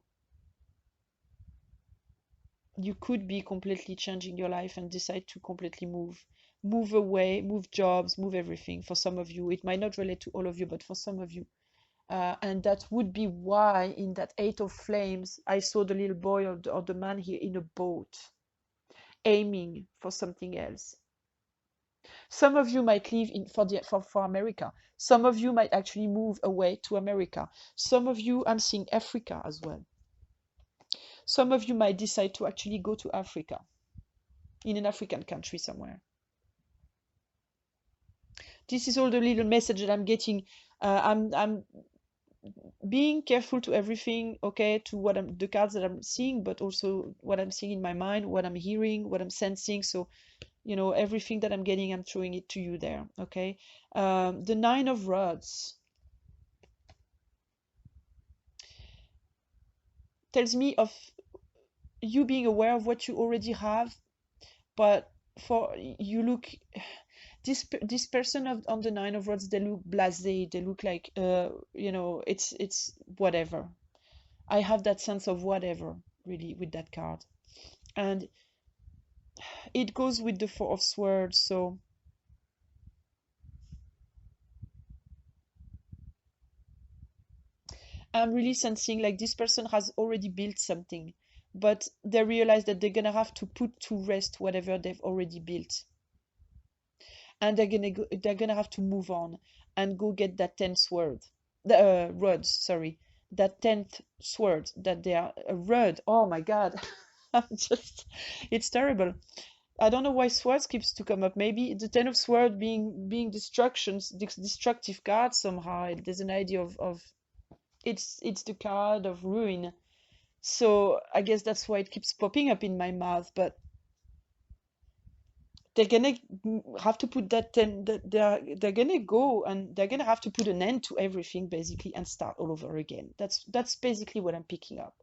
Speaker 1: you could be completely changing your life and decide to completely move away, move jobs, move everything. For some of you, it might not relate to all of you, but for some of you. And that would be why in that Eight of Flames, I saw the little boy or the man here in a boat, aiming for something else. Some of you might leave for America. Some of you might actually move away to America. Some of you, I'm seeing Africa as well. Some of you might decide to actually go to Africa, in an African country somewhere. This is all the little message that I'm getting. I'm being careful to everything, okay, to the cards that I'm seeing, but also what I'm seeing in my mind, what I'm hearing, what I'm sensing. So, everything that I'm getting, I'm throwing it to you there, okay? The Nine of Rods tells me of you being aware of what you already have, but this person on the Nine of Rods, they look blasé, they look like it's whatever. I have that sense of whatever, really, with that card. And it goes with the Four of Swords, so I'm really sensing like this person has already built something, but they realize that they're gonna have to put to rest whatever they've already built. and they're gonna have to move on and go get that 10th word, the rod, sorry, that 10th sword that they are a rod. Oh my God, I'm just, it's terrible. I don't know why swords keeps to come up. Maybe the 10 of sword being destructions, destructive card somehow. There's an idea of it's the card of ruin. So I guess that's why it keeps popping up in my mouth. But they're gonna have to put that 10, they're gonna go and they're gonna have to put an end to everything basically and start all over again. That's basically what I'm picking up.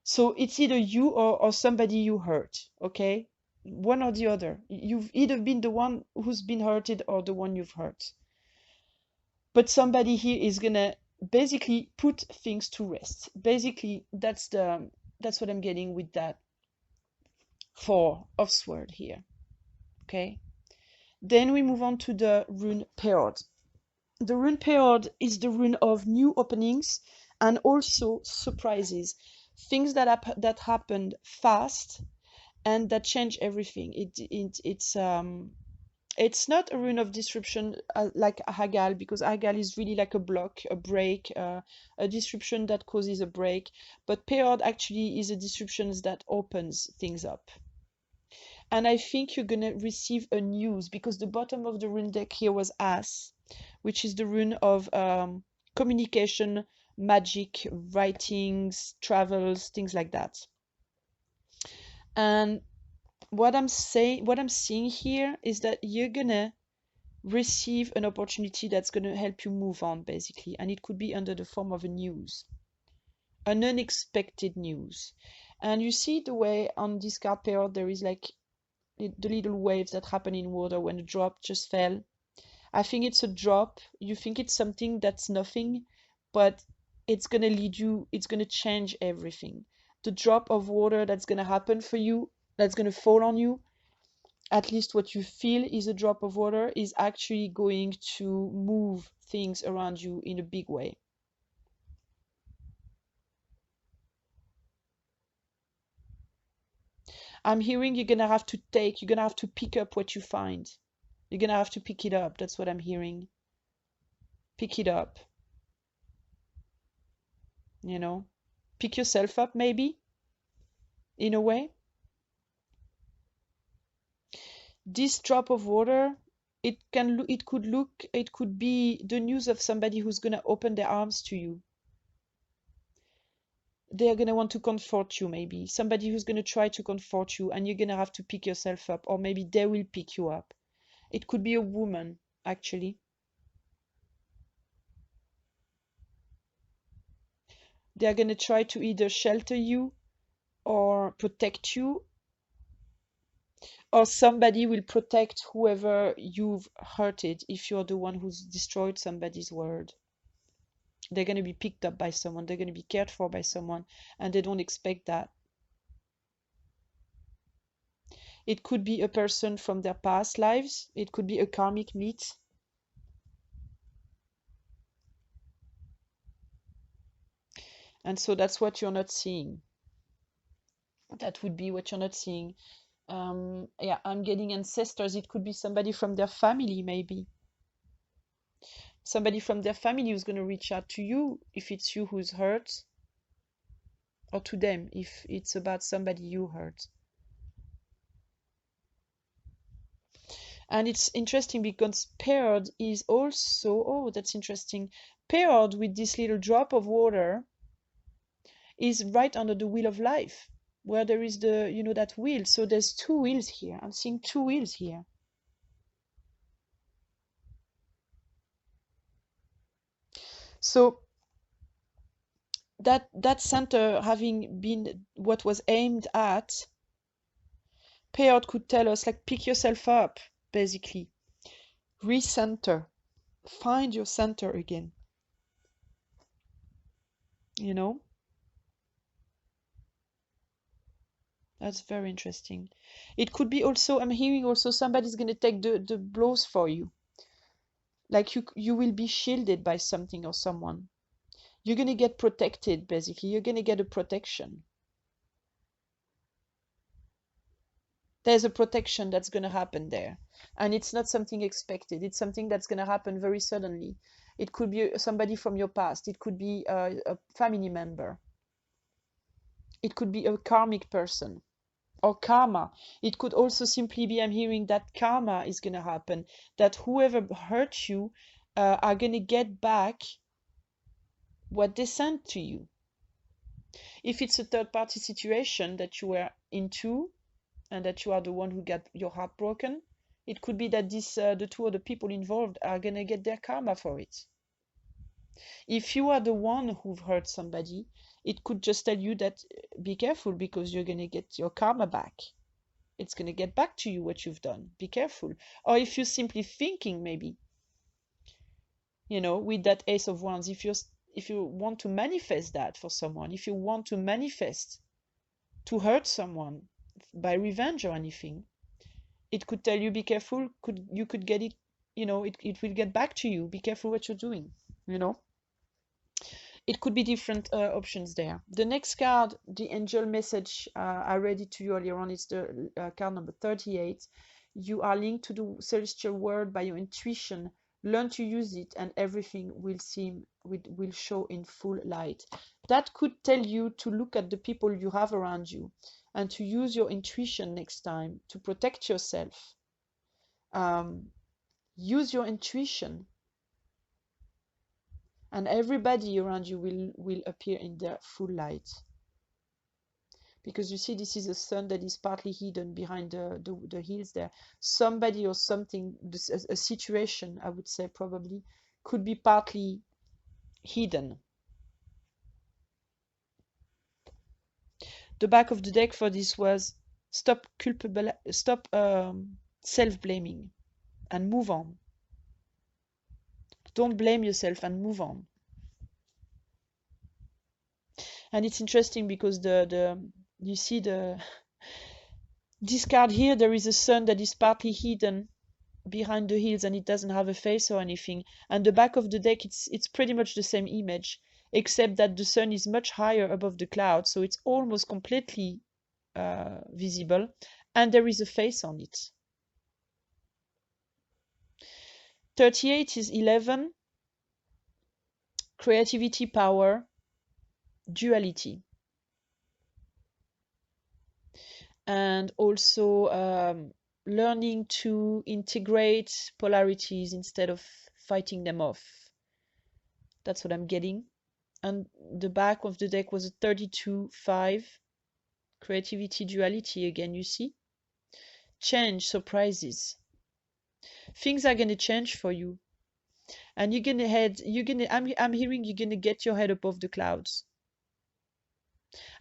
Speaker 1: So it's either you or somebody you hurt, okay? One or the other. You've either been the one who's been hurted or the one you've hurt. But somebody here is gonna basically put things to rest. Basically, that's what I'm getting with that 4 of sword here. Okay. Then we move on to the rune Peord. The rune Peord is the rune of new openings and also surprises, things that happened fast and that change everything. It's not a rune of disruption like Hagal, because Hagal is really like a block, a break, a disruption that causes a break. But Peord actually is a disruption that opens things up. And I think you're gonna receive a news, because the bottom of the rune deck here was As, which is the rune of communication, magic, writings, travels, things like that. And what I'm seeing here is that you're gonna receive an opportunity that's gonna help you move on, basically, and it could be under the form of a news, an unexpected news. And you see the way on this card pair there is like the little waves that happen in water when a drop just fell. I think it's a drop. You think it's something that's nothing, but it's gonna lead you, it's gonna change everything. The drop of water that's gonna happen for you, that's gonna fall on you, at least what you feel is a drop of water, is actually going to move things around you in a big way. I'm hearing you're gonna have to pick up what you find. You're gonna have to pick it up. That's what I'm hearing. Pick it up. You know, pick yourself up, maybe, in a way. This drop of water, it could be the news of somebody who's gonna open their arms to you. They're gonna want to comfort you, maybe. Somebody who's gonna try to comfort you, and you're gonna have to pick yourself up, or maybe they will pick you up. It could be a woman, actually. They're gonna try to either shelter you or protect you, or somebody will protect whoever you've hurted if you're the one who's destroyed somebody's world. They're going to be picked up by someone, they're going to be cared for by someone, and they don't expect that. It could be a person from their past lives, it could be a karmic meet. And so that's what you're not seeing. That would be what you're not seeing. Yeah, I'm getting ancestors. It could be somebody from their family, maybe. Somebody from their family who's going to reach out to you if it's you who's hurt, or to them if it's about somebody you hurt. And it's interesting because paired is also, oh, that's interesting, paired with this little drop of water is right under the wheel of life, where there is the, that wheel. So there's 2 wheels here. I'm seeing 2 wheels here. So that center having been what was aimed at, paired could tell us, like, pick yourself up, basically. Recenter. Find your center again. You know? That's very interesting. It could be also, I'm hearing also somebody's going to take the blows for you. Like you will be shielded by something or someone. You're going to get protected, basically. You're going to get a protection. There's a protection that's going to happen there. And it's not something expected. It's something that's going to happen very suddenly. It could be somebody from your past. It could be a family member. It could be a karmic person or karma. It could also simply be, I'm hearing that karma is going to happen, that whoever hurt you are going to get back what they sent to you. If it's a third party situation that you were into and that you are the one who got your heart broken, it could be that the two other people involved are going to get their karma for it. If you are the one who've hurt somebody, it could just tell you that be careful because you're going to get your karma back. It's going to get back to you what you've done. Be careful. Or if you're simply thinking, maybe, with that Ace of Wands, if you want to manifest that for someone, if you want to manifest to hurt someone by revenge or anything, it could tell you be careful. You could get it, it will get back to you. Be careful what you're doing. It could be different options there. The next card, the angel message, I read it to you earlier on. It's the card number 38. You are linked to the celestial world by your intuition. Learn to use it and everything will show in full light. That could tell you to look at the people you have around you and to use your intuition next time to protect yourself. Use your intuition. And everybody around you will appear in their full light. Because you see, this is a sun that is partly hidden behind the hills there. Somebody or something, a situation, I would say probably, could be partly hidden. The back of the deck for this was stop self-blaming and move on. Don't blame yourself and move on. And it's interesting because you see this card here, there is a sun that is partly hidden behind the hills and it doesn't have a face or anything. And the back of the deck, it's pretty much the same image, except that the sun is much higher above the clouds, so it's almost completely visible, and there is a face on it. 38 is 11, creativity, power, duality. And also learning to integrate polarities instead of fighting them off. That's what I'm getting. And the back of the deck was a 32-5. Creativity, duality again, you see. Change, surprises. Things are going to change for you. And I'm hearing you're going to get your head above the clouds.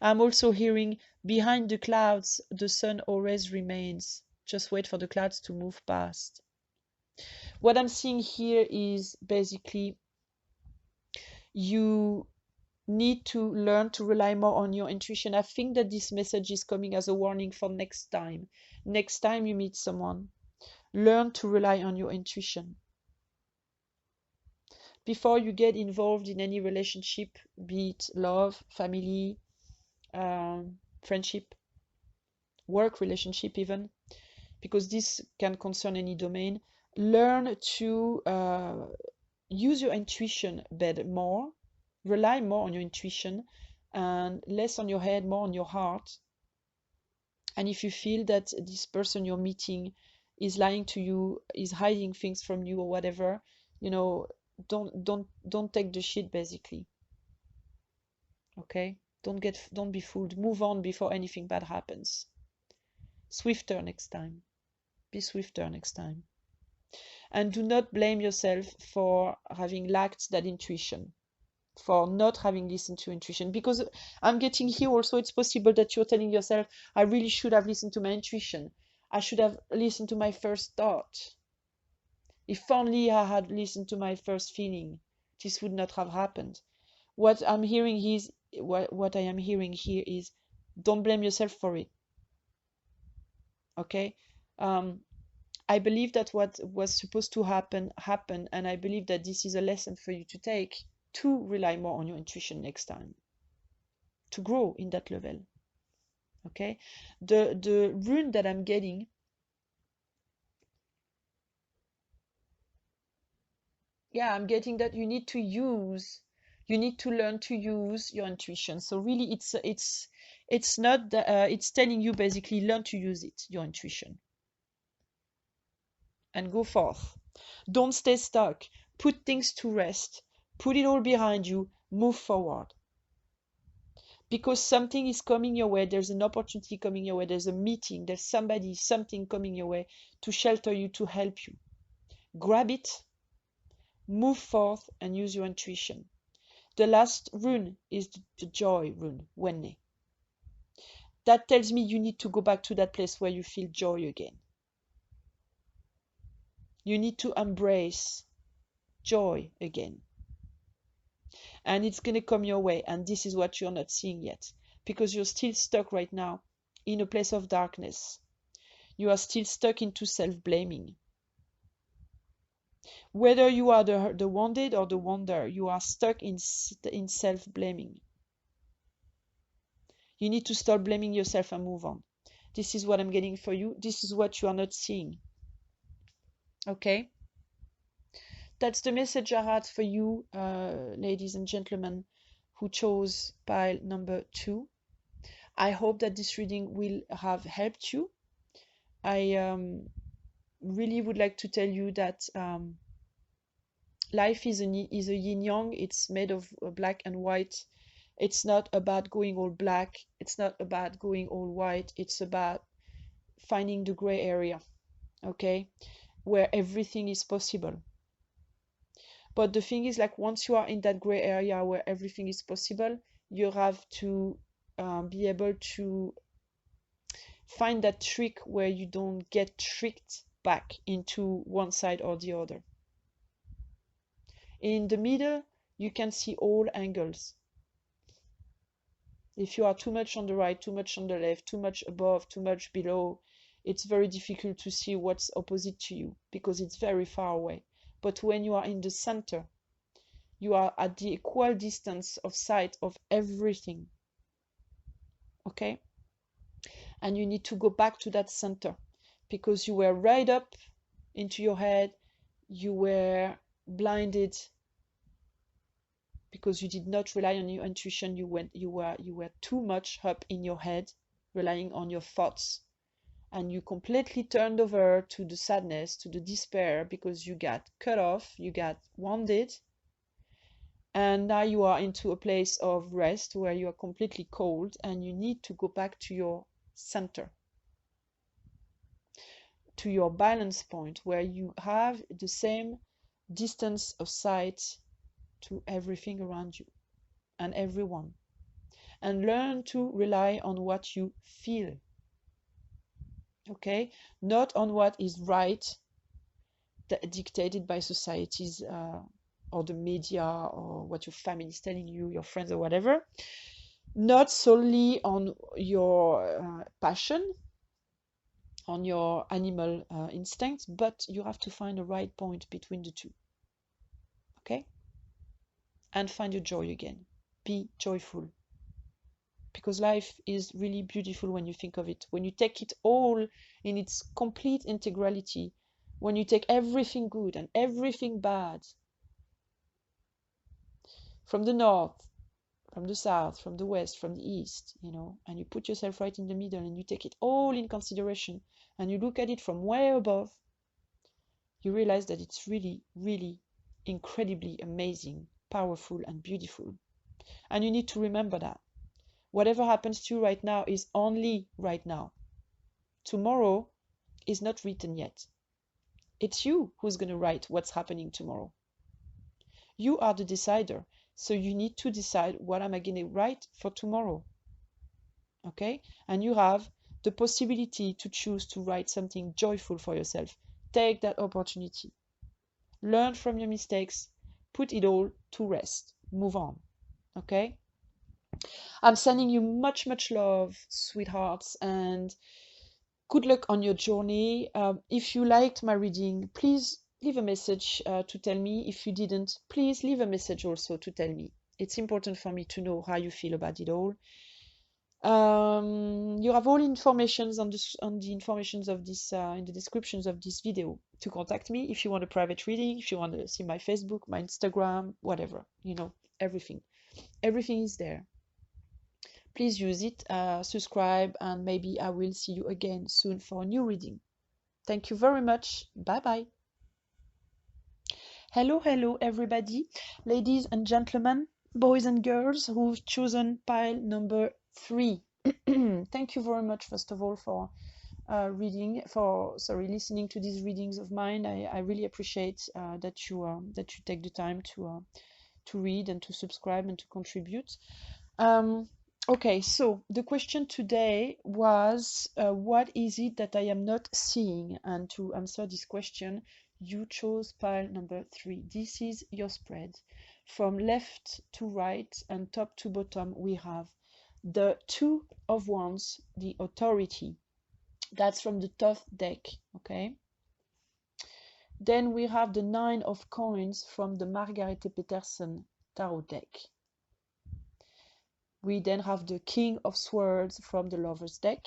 Speaker 1: I'm also hearing behind the clouds, the sun always remains. Just wait for the clouds to move past. What I'm seeing here is basically you need to learn to rely more on your intuition. I think that this message is coming as a warning for next time. Next time you meet someone, learn to rely on your intuition. Before you get involved in any relationship, be it love, family, friendship, work relationship even, because this can concern any domain, learn to use your intuition more, rely more on your intuition and less on your head, more on your heart. And if you feel that this person you're meeting is lying to you, is hiding things from you or whatever, don't take the shit basically. Okay? Don't be fooled. Move on before anything bad happens. Swifter next time. Be swifter next time. And do not blame yourself for having lacked that intuition, for not having listened to intuition. Because I'm getting here also, it's possible that you're telling yourself, I really should have listened to my intuition. I should have listened to my first thought. If only I had listened to my first feeling, this would not have happened. What I am hearing here is don't blame yourself for it. Okay? I believe that what was supposed to happen happened, and I believe that this is a lesson for you to take, to rely more on your intuition next time, to grow in that level. Okay, the rune that I'm getting, yeah, I'm getting that you need to learn to use your intuition. So really, it's not the, it's telling you basically learn to use it, your intuition, and go forth. Don't stay stuck. Put things to rest. Put it all behind you. Move forward. Because something is coming your way. There's an opportunity coming your way. There's a meeting. There's somebody, something coming your way to shelter you, to help you. Grab it, move forth, and use your intuition. The last rune is the joy rune, Wenne. That tells me you need to go back to that place where you feel joy again. You need to embrace joy again. And it's going to come your way. And this is what you're not seeing yet, because you're still stuck right now in a place of darkness. You are still stuck into self-blaming. Whether you are the wounded or the wonder, you are stuck in self-blaming. You need to start blaming yourself and move on. This is what I'm getting for you. This is what you are not seeing. Okay? That's the message I had for you, ladies and gentlemen, who chose pile number 2. I hope that this reading will have helped you. I really would like to tell you that life is a yin-yang. It's made of black and white. It's not about going all black. It's not about going all white. It's about finding the gray area, okay, where everything is possible. But the thing is, like, once you are in that gray area where everything is possible, you have to be able to find that trick where you don't get tricked back into one side or the other. In the middle, you can see all angles. If you are too much on the right, too much on the left, too much above, too much below, it's very difficult to see what's opposite to you because it's very far away. But when you are in the center, you are at the equal distance of sight of everything. Okay? And you need to go back to that center because you were right up into your head, you were blinded because you did not rely on your intuition. You were too much up in your head, relying on your thoughts, and you completely turned over to the sadness, to the despair, because you got cut off, you got wounded, and now you are into a place of rest where you are completely cold, and you need to go back to your center, to your balance point, where you have the same distance of sight to everything around you and everyone, and learn to rely on what you feel. Okay, not on what is right, dictated by societies or the media or what your family is telling you, your friends or whatever. Not solely on your passion, on your animal instincts, but you have to find a right point between the two. Okay? And find your joy again. Be joyful. Because life is really beautiful when you think of it. When you take it all in its complete integrality, when you take everything good and everything bad, from the north, from the south, from the west, from the east, and you put yourself right in the middle and you take it all in consideration and you look at it from way above, you realize that it's really, really incredibly amazing, powerful, and beautiful. And you need to remember that. Whatever happens to you right now is only right now. Tomorrow is not written yet. It's you who's going to write what's happening tomorrow. You are the decider. So you need to decide, what am I going to write for tomorrow? Okay? And you have the possibility to choose to write something joyful for yourself. Take that opportunity. Learn from your mistakes. Put it all to rest. Move on. Okay? I'm sending you much, much love, sweethearts, and good luck on your journey. If you liked my reading, please leave a message to tell me. If you didn't, please leave a message also to tell me. It's important for me to know how you feel about it all. You have all informations on the informations of this in the descriptions of this video to contact me if you want a private reading, if you want to see my Facebook, my Instagram, whatever, you know, everything. Everything is there. Please use it, subscribe, and maybe I will see you again soon for a new reading. Thank you very much. Bye bye. Hello, everybody, ladies and gentlemen, boys and girls who've chosen pile number 3. Thank you very much, first of all, for listening to these readings of mine. I really appreciate that you take the time to read and to subscribe and to contribute. Okay, so the question today was, what is it that I am not seeing? And to answer this question, you chose pile number 3. This is your spread. From left to right and top to bottom, we have the 2 of Wands, the authority. That's from the top deck, okay? Then we have the 9 of coins from the Margarete Peterson tarot deck. We then have the King of Swords from the Lover's deck.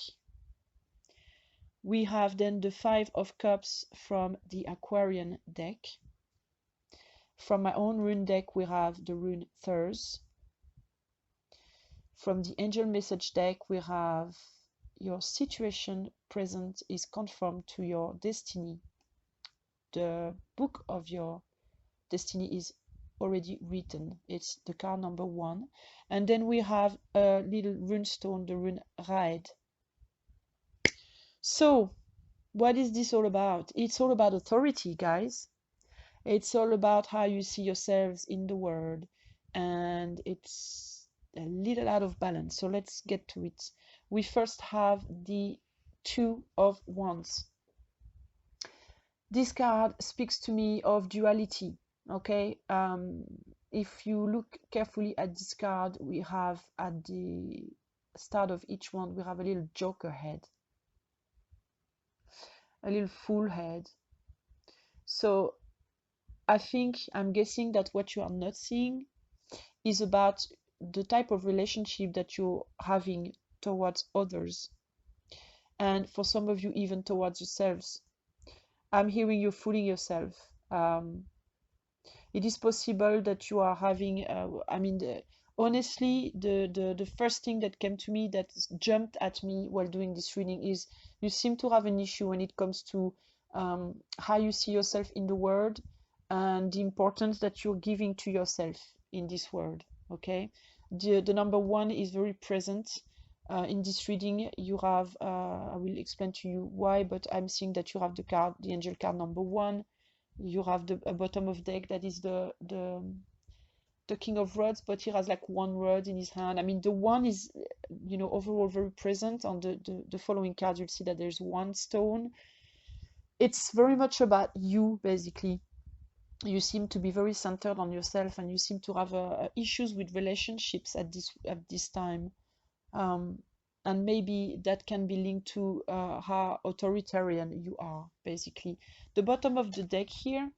Speaker 1: We have then the 5 of Cups from the Aquarian deck. From my own rune deck, we have the rune Thurs. From the Angel Message deck, we have your situation present is conformed to your destiny. The book of your destiny is already written. It's the card number 1. And then we have a little rune stone, the rune Ride. So what is this all about? It's all about authority, guys. It's all about how you see yourselves in the world, and it's a little out of balance. So let's get to it. We first have the 2 of Wands. This card speaks to me of duality. Okay, if you look carefully at this card, we have at the start of each one, we have a little joker head, a little fool head. So I'm guessing that what you are not seeing is about the type of relationship that you're having towards others, and for some of you, even towards yourselves. I'm hearing you fooling yourself. It is possible that you are having, honestly, the first thing that came to me, that jumped at me while doing this reading, is you seem to have an issue when it comes to how you see yourself in the world and the importance that you're giving to yourself in this world, okay? The number 1 is very present in this reading. You have, I will explain to you why, but I'm seeing that you have the card, the angel card number 1. You have the bottom of deck that is the King of Rods, but he has like 1 rod in his hand. I mean, the 1 is, you know, overall very present. On the following card, you'll see that there's 1 stone. It's very much about you, basically. You seem to be very centered on yourself, and you seem to have issues with relationships at this time. And maybe that can be linked to how authoritarian you are, basically. The bottom of the deck here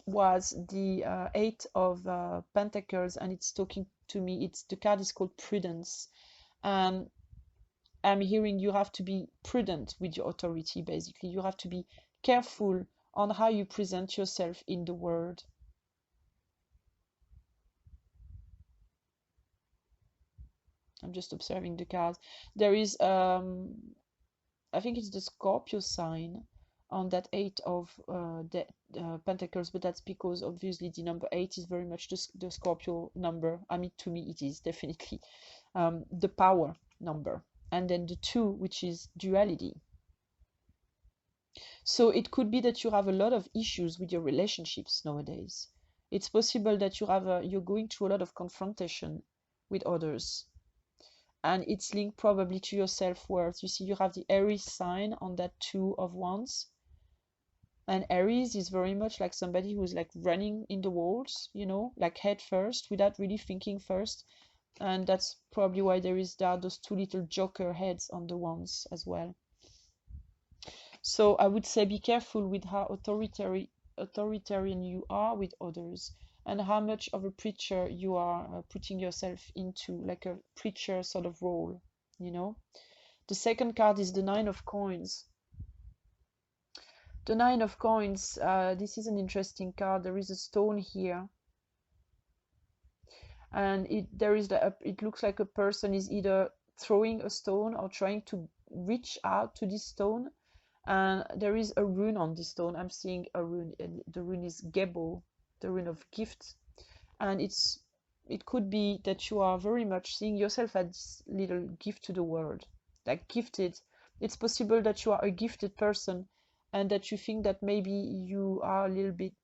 Speaker 1: was the 8 of Pentacles, and it's talking to me. The card is called Prudence, and I'm hearing you have to be prudent with your authority, basically. You have to be careful on how you present yourself in the world. I'm just observing the cards. There is, I think it's the Scorpio sign on that 8 of Pentacles, but that's because obviously the number 8 is very much the Scorpio number. I mean, to me, it is definitely the power number. And then the 2, which is duality. So it could be that you have a lot of issues with your relationships nowadays. It's possible that you're going through a lot of confrontation with others. And it's linked probably to your self-worth. You see, you have the Aries sign on that 2 of Wands. And Aries is very much like somebody who's like running in the walls, you know, like head first, without really thinking first. And that's probably why there are those 2 little joker heads on the Wands as well. So I would say be careful with how authoritarian you are with others, and how much of a preacher you are putting yourself into, like a preacher sort of role, you know. The second card is the Nine of Coins. The Nine of Coins, this is an interesting card. There is a stone here. And it looks like a person is either throwing a stone or trying to reach out to this stone. And there is a rune on this stone. I'm seeing a rune, and the rune is Gebo, the rune of gift. And it could be that you are very much seeing yourself as this little gift to the world, like gifted. It's possible that you are a gifted person and that you think that maybe you are a little bit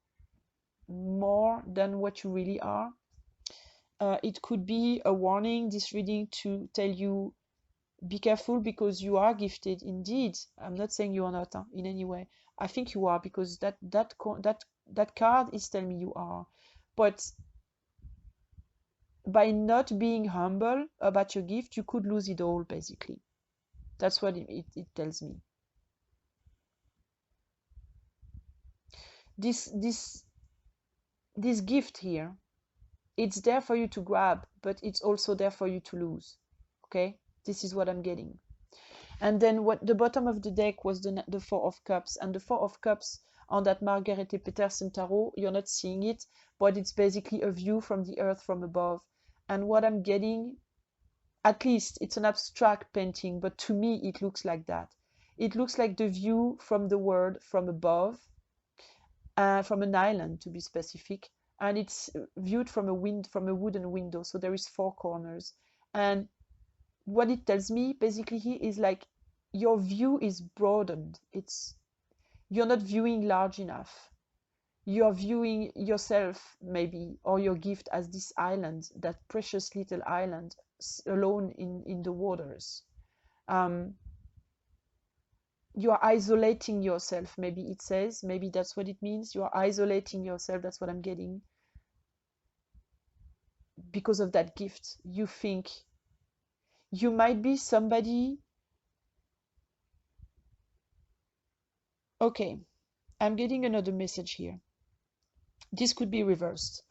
Speaker 1: more than what you really are. It could be a warning, this reading, to tell you, be careful, because you are gifted indeed. I'm not saying you are not, in any way. I think you are, because that card is telling me you are. But by not being humble about your gift, you could lose it all, basically. That's what it tells me. This gift here, it's there for you to grab, but it's also there for you to lose. Okay, this is what I'm getting. And then what the bottom of the deck was the Four of Cups, and the Four of Cups on that Margarete Petersen tarot, you're not seeing it, but it's basically a view from the earth from above. And what I'm getting, at least it's an abstract painting, but to me it looks like that. It looks like the view from the world from above, from an island to be specific, and it's viewed from a wooden window, so there is four corners. And what it tells me basically here is like your view is broadened. You're not viewing large enough. You're viewing yourself maybe, or your gift, as this island, that precious little island alone in the waters. You are isolating yourself, maybe it says, maybe that's what it means. You are isolating yourself, that's what I'm getting. Because of that gift, you think you might be somebody. Okay, I'm getting another message here. This could be reversed.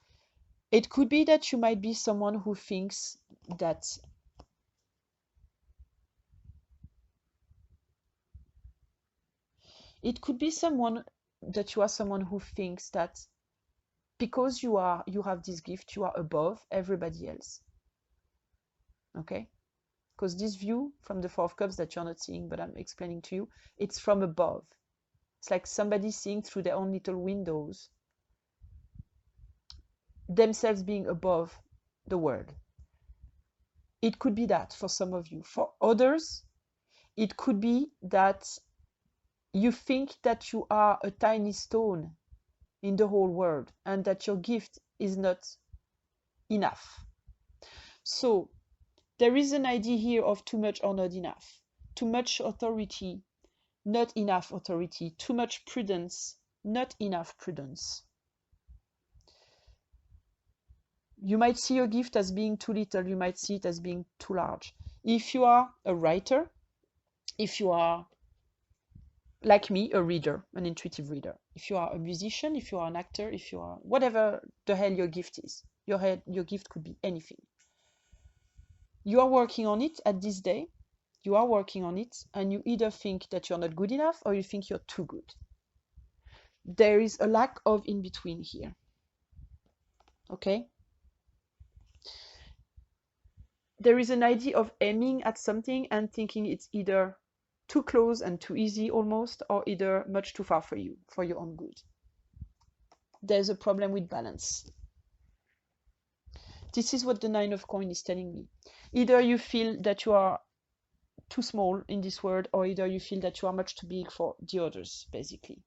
Speaker 1: It could be that you might be someone who thinks that it could be someone that you are someone who thinks that because you have this gift, you are above everybody else. Okay? Because this view from the Four of Cups that you're not seeing, but I'm explaining to you, it's from above. It's like somebody seeing through their own little windows, themselves being above the world. It could be that for some of you. For others, it could be that you think that you are a tiny stone in the whole world and that your gift is not enough. So there is an idea here of too much or not enough. Too much authority, not enough authority. Too much prudence, not enough prudence. You might see your gift as being too little. You might see it as being too large. If you are a writer, if you are, like me, a reader, an intuitive reader, if you are a musician, if you are an actor, if you are whatever the hell your gift is, your gift could be anything. You are working on it at this day. You are working on it, and you either think that you're not good enough or you think you're too good. There is a lack of in between here. Okay? There is an idea of aiming at something and thinking it's either too close and too easy almost, or either much too far for you, for your own good. There's a problem with balance. This is what the Nine of Coins is telling me. Either you feel that you are too small in this world, or either you feel that you are much too big for the others, basically.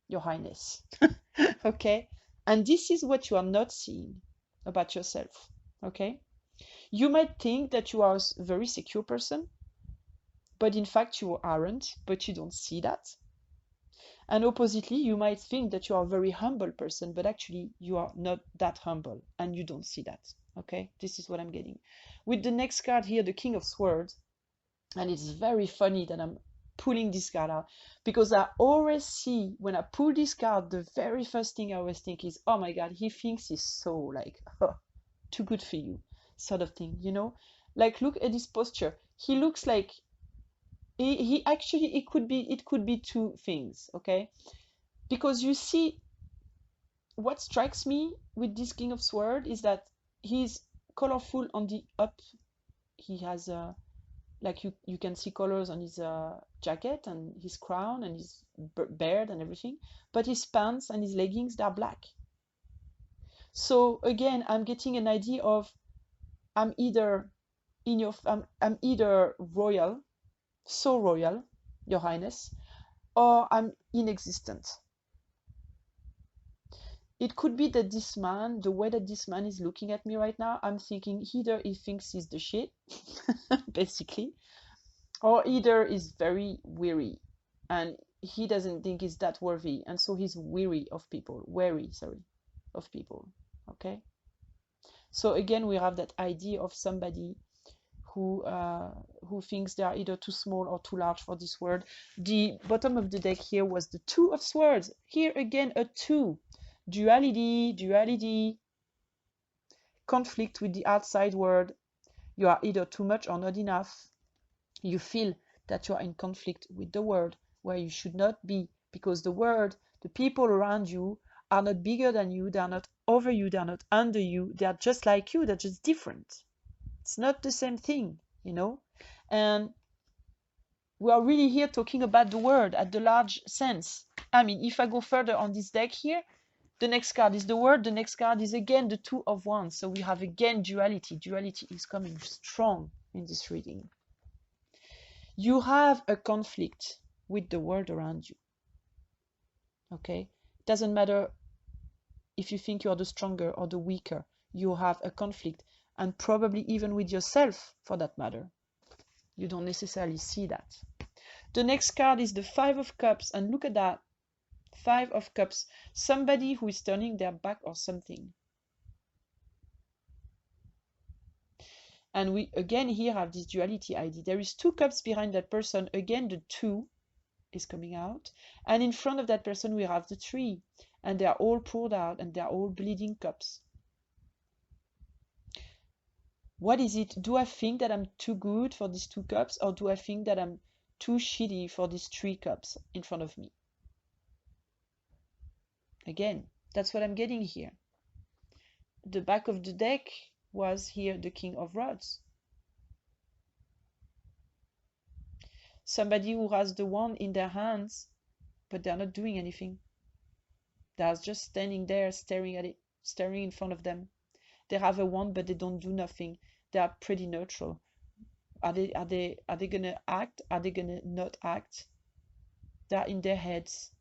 Speaker 1: Your Highness. Okay? And this is what you are not seeing about yourself. Okay? You might think that you are a very secure person, but in fact you aren't, but you don't see that. And oppositely, you might think that you are a very humble person, but actually you are not that humble and you don't see that. Okay, this is what I'm getting. With the next card here, the King of Swords, and it's very funny that I'm pulling this card out, because I always see when I pull this card, the very first thing I always think is, oh my God, he thinks he's so like, oh, too good for you, sort of thing, you know? Like, look at his posture. He looks like He actually, it could be two things, okay? Because you see, what strikes me with this King of Sword is that he's colorful on the up. He has like you can see colors on his jacket and his crown and his beard and everything, but his pants and his leggings, they're black. So again, I'm getting an idea of I'm either I'm either royal, so royal, Your Highness, or I'm inexistent. It could be that this man, the way that this man is looking at me right now, I'm thinking either he thinks he's the shit, basically, or either is very weary and he doesn't think he's that worthy, and so he's wary, sorry, of people. Okay. So again, we have that idea of somebody who thinks they are either too small or too large for this world. The bottom of the deck here was the Two of Swords. Here again, a two. Duality, conflict with the outside world. You are either too much or not enough. You feel that you are in conflict with the world where you should not be, because the world, the people around you are not bigger than you, they are not over you, they are not under you, they are just like you, they're just different. It's not the same thing, you know? And we are really here talking about the world at the large sense. I mean, if I go further on this deck here, the next card is the World, the next card is again the Two of Wands. So we have again duality. Duality is coming strong in this reading. You have a conflict with the world around you. Okay? It doesn't matter if you think you're the stronger or the weaker. You have a conflict, and probably even with yourself for that matter. You don't necessarily see that. The next card is the Five of Cups, and look at that. Five of Cups. Somebody who is turning their back or something. And we again here have this duality idea. There is two cups behind that person. Again, the two is coming out. And in front of that person, we have the three. And they are all poured out and they are all bleeding cups. What is it? Do I think that I'm too good for these two cups, or do I think that I'm too shitty for these three cups in front of me? Again, that's what I'm getting here. The back of the deck was here the King of Rods. Somebody who has the wand in their hands, but they're not doing anything. They're just standing there staring at it, staring in front of them. They have a wand, but they don't do nothing. They are pretty neutral. Are they gonna act? Are they gonna not act? They're in their heads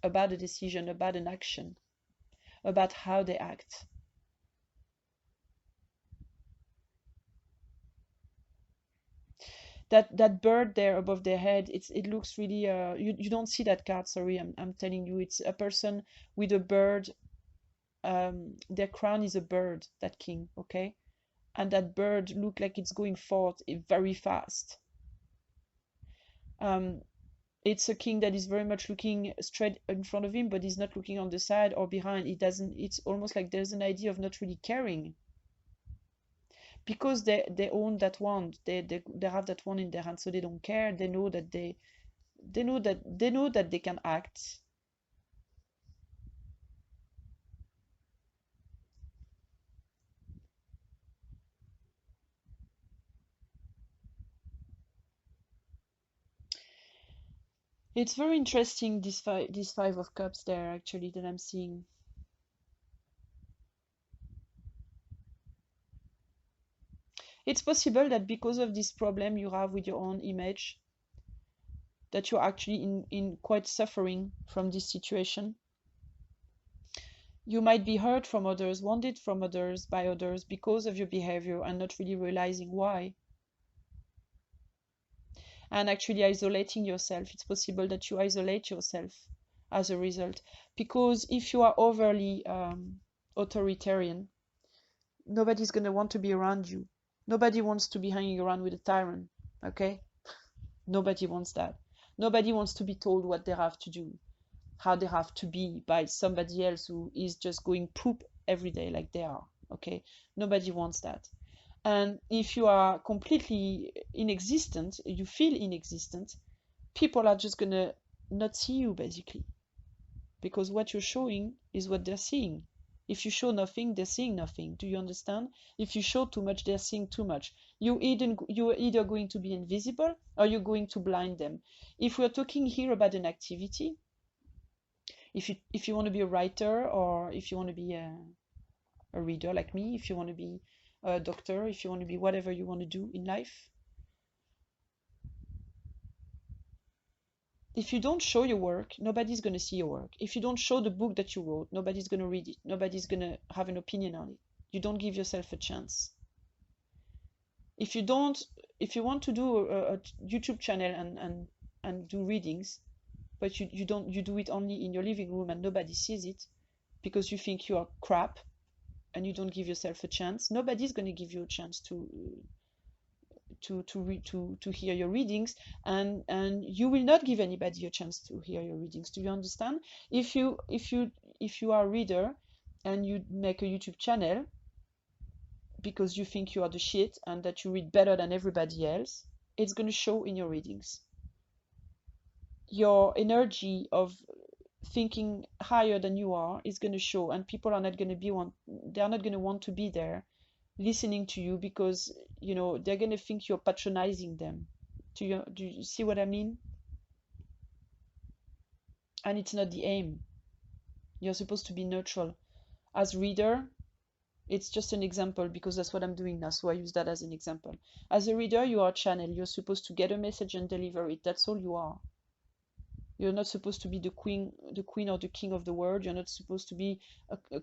Speaker 1: about a decision, about an action, about how they act. That bird there above their head, it looks really you don't see that card, sorry, I'm telling you, it's a person with a bird. Their crown is a bird, that king, okay? And that bird look like it's going forth very fast. It's a king that is very much looking straight in front of him, but he's not looking on the side or behind. It doesn't, it's almost like there's an idea of not really caring, because they own that wand. They have that wand in their hand, so they don't care. They know that they know that they can act. It's very interesting, this Five of Cups there, actually, that I'm seeing. It's possible that because of this problem you have with your own image, that you're actually in quite suffering from this situation. You might be hurt from others, wounded from others, by others, because of your behavior, and not really realizing why. And actually isolating yourself. It's possible that you isolate yourself as a result. Because if you are overly authoritarian, nobody's going to want to be around you. Nobody wants to be hanging around with a tyrant, okay? Nobody wants that. Nobody wants to be told what they have to do, how they have to be, by somebody else who is just going poop every day like they are, okay? Nobody wants that. And if you are completely inexistent, you feel inexistent, people are just gonna not see you basically, because what you're showing is what they're seeing. If you show nothing, they're seeing nothing. Do you understand? If you show too much, they're seeing too much. You're either going to be invisible or you're going to blind them. If we're talking here about an activity, if you want to be a writer, or if you want to be a reader like me, if you want to be a doctor, if you want to be whatever you want to do in life, if you don't show your work, nobody's going to see your work. If you don't show the book that you wrote, nobody's going to read it. Nobody's going to have an opinion on it. You don't give yourself a chance. If you don't, if you want to do a YouTube channel and do readings, but you don't, you do it only in your living room and nobody sees it because you think you are crap and you don't give yourself a chance, nobody's going to give you a chance to hear your readings, and you will not give anybody a chance to hear your readings. Do you understand? If you are a reader and you make a YouTube channel because you think you are the shit and that you read better than everybody else, it's going to show in your readings. Your energy of thinking higher than you are is going to show, and people are not going to they're not going to want to be there listening to you, because they're going to think you're patronizing them. Do you see what I mean? And it's not the aim. You're supposed to be neutral. As reader, it's just an example because that's what I'm doing now, so I use that as an example. As a reader, you are a channel. You're supposed to get a message and deliver it. That's all you are. You're not supposed to be the queen or the king of the world. You're not supposed to be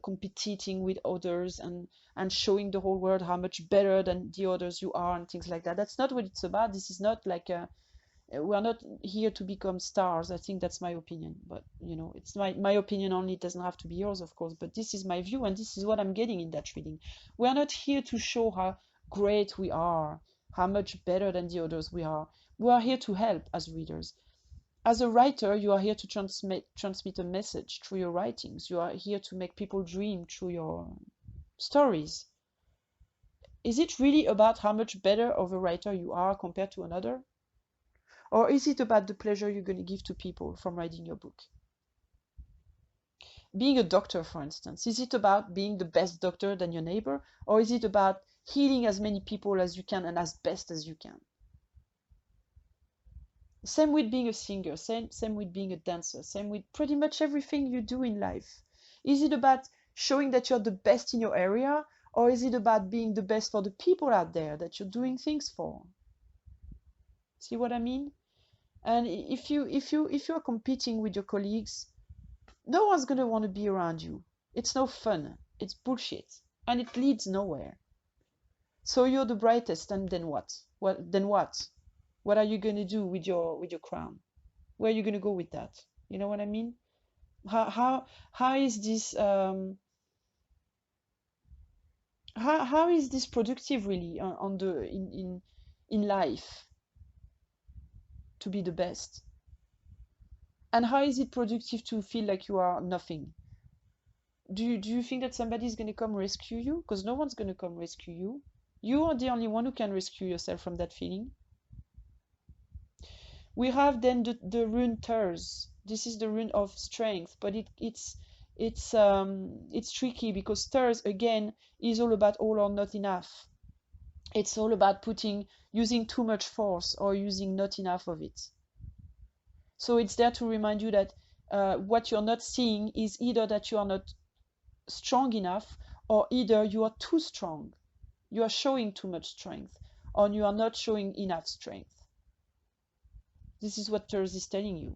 Speaker 1: competing with others and showing the whole world how much better than the others you are and things like that. That's not what it's about. This is not like we're not here to become stars. I think that's my opinion, but it's my opinion only. It doesn't have to be yours, of course, but this is my view and this is what I'm getting in that reading. We're not here to show how great we are, how much better than the others we are. We are here to help as readers. As a writer, you are here to transmit a message through your writings. You are here to make people dream through your stories. Is it really about how much better of a writer you are compared to another? Or is it about the pleasure you're going to give to people from writing your book? Being a doctor, for instance, is it about being the best doctor than your neighbor? Or is it about healing as many people as you can and as best as you can? Same with being a singer, same with being a dancer, same with pretty much everything you do in life. Is it about showing that you're the best in your area, or is it about being the best for the people out there that you're doing things for? See what I mean? And if you're competing with your colleagues, no one's gonna want to be around you. It's no fun. It's bullshit, and it leads nowhere. So you're the brightest, and then what? Then what? What are you going to do with your crown? Where are you going to go with that? You know what I mean? How is this how is this productive really on the in life to be the best? And how is it productive to feel like you are nothing? Do you think that somebody's going to come rescue you? Because no one's going to come rescue you. You are the only one who can rescue yourself from that feeling. We have then the rune Turs. This is the rune of strength, but it's tricky because Turs again is all about all or not enough. It's all about using too much force or using not enough of it. So it's there to remind you that what you're not seeing is either that you are not strong enough, or either you are too strong. You are showing too much strength, or you are not showing enough strength. This is what Turs is telling you.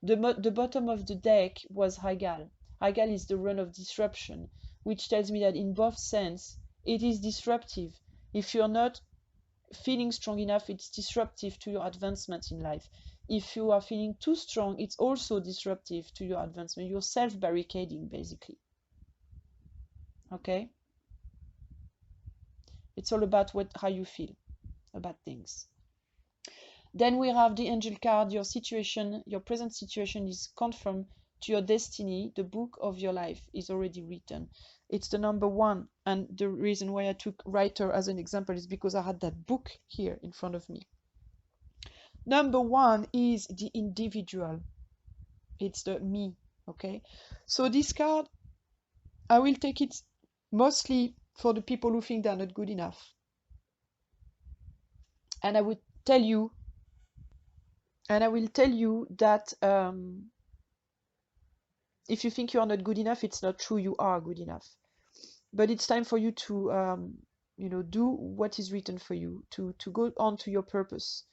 Speaker 1: The bottom of the deck was Haigal. Haigal is the rune of disruption, which tells me that in both sense, it is disruptive. If you're not feeling strong enough, it's disruptive to your advancement in life. If you are feeling too strong, it's also disruptive to your advancement. You're self-barricading, basically. Okay? It's all about how you feel about things. Then we have the angel card. Your situation, your present situation is confirmed to your destiny, the book of your life is already written. It's the number one. And the reason why I took writer as an example is because I had that book here in front of me. Number one is the individual. It's the me. Okay. So this card, I will take it mostly for the people who think they're not good enough. And I would tell you, that if you think you are not good enough, it's not true. You are good enough. But it's time for you to, do what is written for you, to go on to your purpose.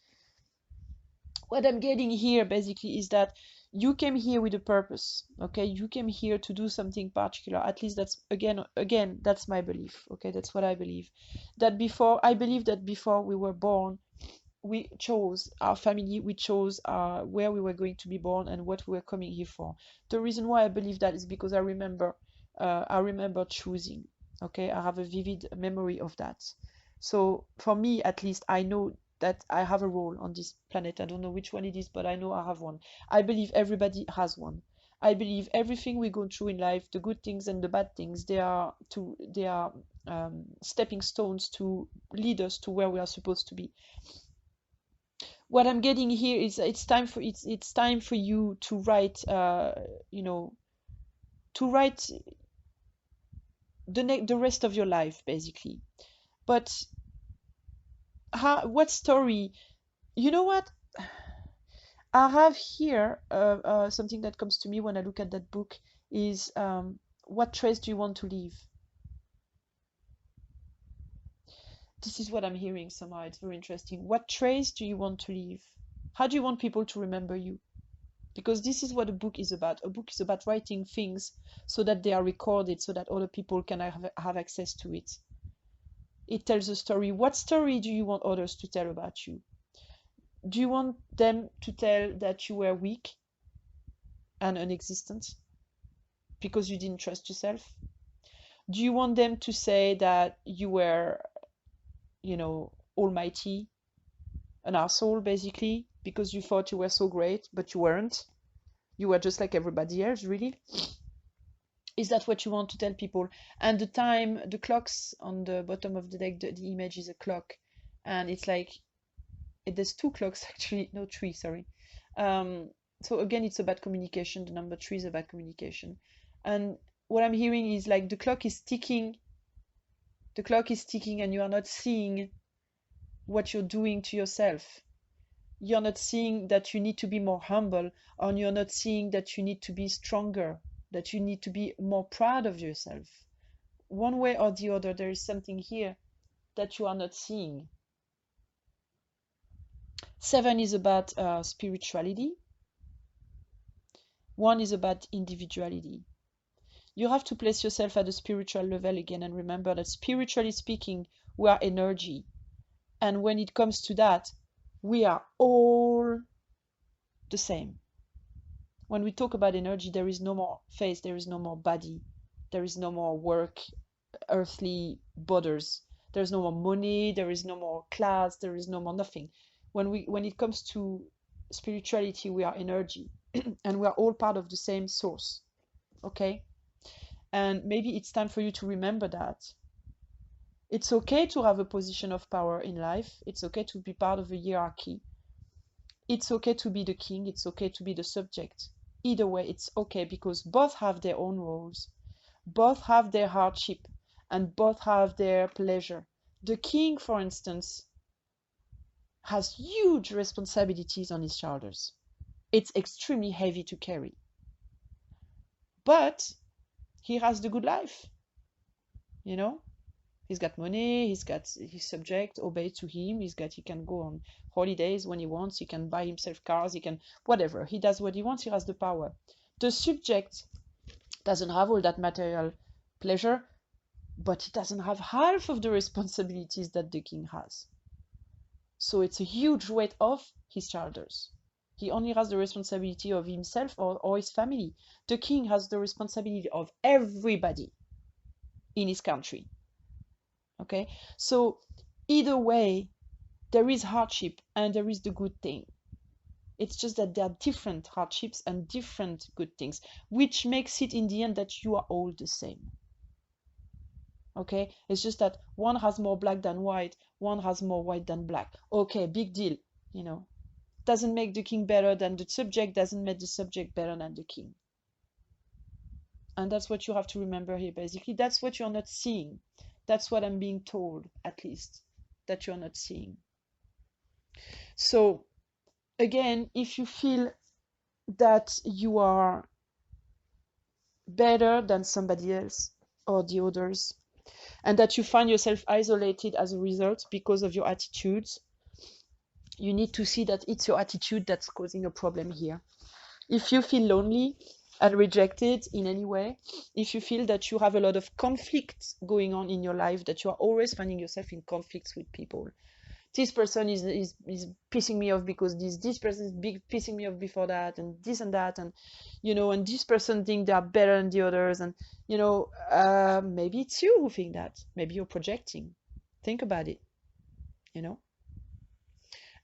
Speaker 1: What I'm getting here basically is that you came here with a purpose. Okay, you came here to do something particular. At least that's again that's my belief. Okay, that's what I believe. I believe that before we were born, we chose our family, we chose where we were going to be born and what we were coming here for. The reason why I believe that is because I remember choosing. Okay, I have a vivid memory of that. So for me, at least, I know that I have a role on this planet. I don't know which one it is, but I know I have one. I believe everybody has one. I believe everything we go through in life, the good things and the bad things, they are stepping stones to lead us to where we are supposed to be. What I'm getting here is it's time for you to write, to write the rest of your life, basically. But what story? You know what? I have here something that comes to me when I look at that book is, what trace do you want to leave? This is what I'm hearing somehow. It's very interesting. What trace do you want to leave? How do you want people to remember you? Because this is what a book is about. A book is about writing things so that they are recorded, so that other people can have access to it. It tells a story. What story do you want others to tell about you? Do you want them to tell that you were weak and inexistent because you didn't trust yourself? Do you want them to say that you were, almighty, an asshole, basically, because you thought you were so great, but you weren't? You were just like everybody else, really? Is that what you want to tell people? And the clocks on the bottom of the deck, the image is a clock. And it's like, there's two clocks actually, no, three, sorry. So again, it's about communication. The number 3 is about communication. And what I'm hearing is like the clock is ticking. The clock is ticking and you are not seeing what you're doing to yourself. You're not seeing that you need to be more humble, or you're not seeing that you need to be stronger, that you need to be more proud of yourself. One way or the other, there is something here that you are not seeing. 7 is about spirituality. 1 is about individuality. You have to place yourself at the spiritual level again and remember that spiritually speaking, we are energy. And when it comes to that, we are all the same. When we talk about energy, there is no more face, there is no more body, there is no more work, earthly borders, there is no more money, there is no more class, there is no more nothing. When it comes to spirituality, we are energy and we are all part of the same source. Okay? And maybe it's time for you to remember that. It's okay to have a position of power in life. It's okay to be part of a hierarchy. It's okay to be the king. It's okay to be the subject. Either way, it's okay because both have their own roles. Both have their hardship and both have their pleasure. The king, for instance, has huge responsibilities on his shoulders. It's extremely heavy to carry. But he has the good life, He's got money, he's got his subject obey to him, he can go on holidays when he wants, he can buy himself cars, he can whatever, he does what he wants, he has the power. The subject doesn't have all that material pleasure, but he doesn't have half of the responsibilities that the king has. So it's a huge weight off his shoulders. He only has the responsibility of himself or his family. The king has the responsibility of everybody in his country. Okay, so either way, there is hardship and there is the good thing. It's just that there are different hardships and different good things, which makes it in the end that you are all the same. Okay, it's just that one has more black than white, one has more white than black. Okay, big deal. You know, doesn't make the king better than the subject, doesn't make the subject better than the king. And that's what you have to remember here, basically. That's what you're not seeing. That's what I'm being told, at least, that you're not seeing. So, again, if you feel that you are better than somebody else or the others, and that you find yourself isolated as a result because of your attitudes, you need to see that it's your attitude that's causing a problem here. If you feel lonely and rejected in any way, if you feel that you have a lot of conflicts going on in your life, that you are always finding yourself in conflicts with people, this person is pissing me off because this person is pissing me off before that, and this and that, and and this person think they are better than the others, and maybe it's you who think that. Maybe you're projecting. Think about it. you know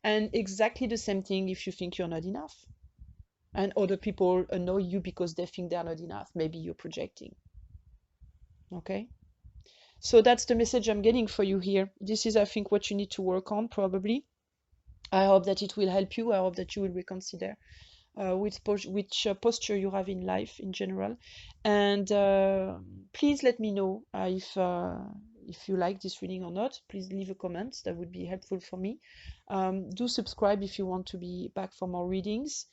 Speaker 1: and exactly the same thing if you think you're not enough and other people annoy you because they think they're not enough. Maybe you're projecting. Okay, so that's the message I'm getting for you here. This is, I think, what you need to work on, probably. I hope that it will help you. I hope that you will reconsider which posture you have in life in general. And please let me know if you like this reading or not. Please leave a comment. That would be helpful for me. Do subscribe if you want to be back for more readings.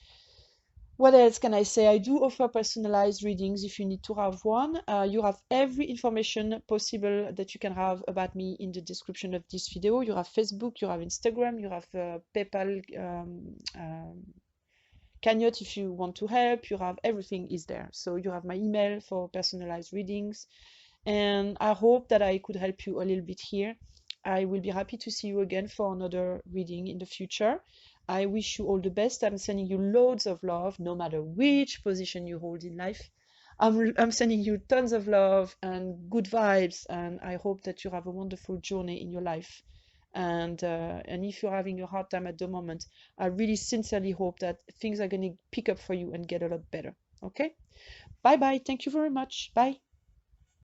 Speaker 1: What else can I say? I do offer personalized readings if you need to have one. You have every information possible that you can have about me in the description of this video. You have Facebook, you have Instagram, you have PayPal, Cagnotte if you want to help. You have everything is there. So you have my email for personalized readings. And I hope that I could help you a little bit here. I will be happy to see you again for another reading in the future. I wish you all the best. I'm sending you loads of love, no matter which position you hold in life. I'm sending you tons of love and good vibes, and I hope that you have a wonderful journey in your life. And if you're having a hard time at the moment, I really sincerely hope that things are going to pick up for you and get a lot better. Okay? Bye bye. Thank you very much. Bye.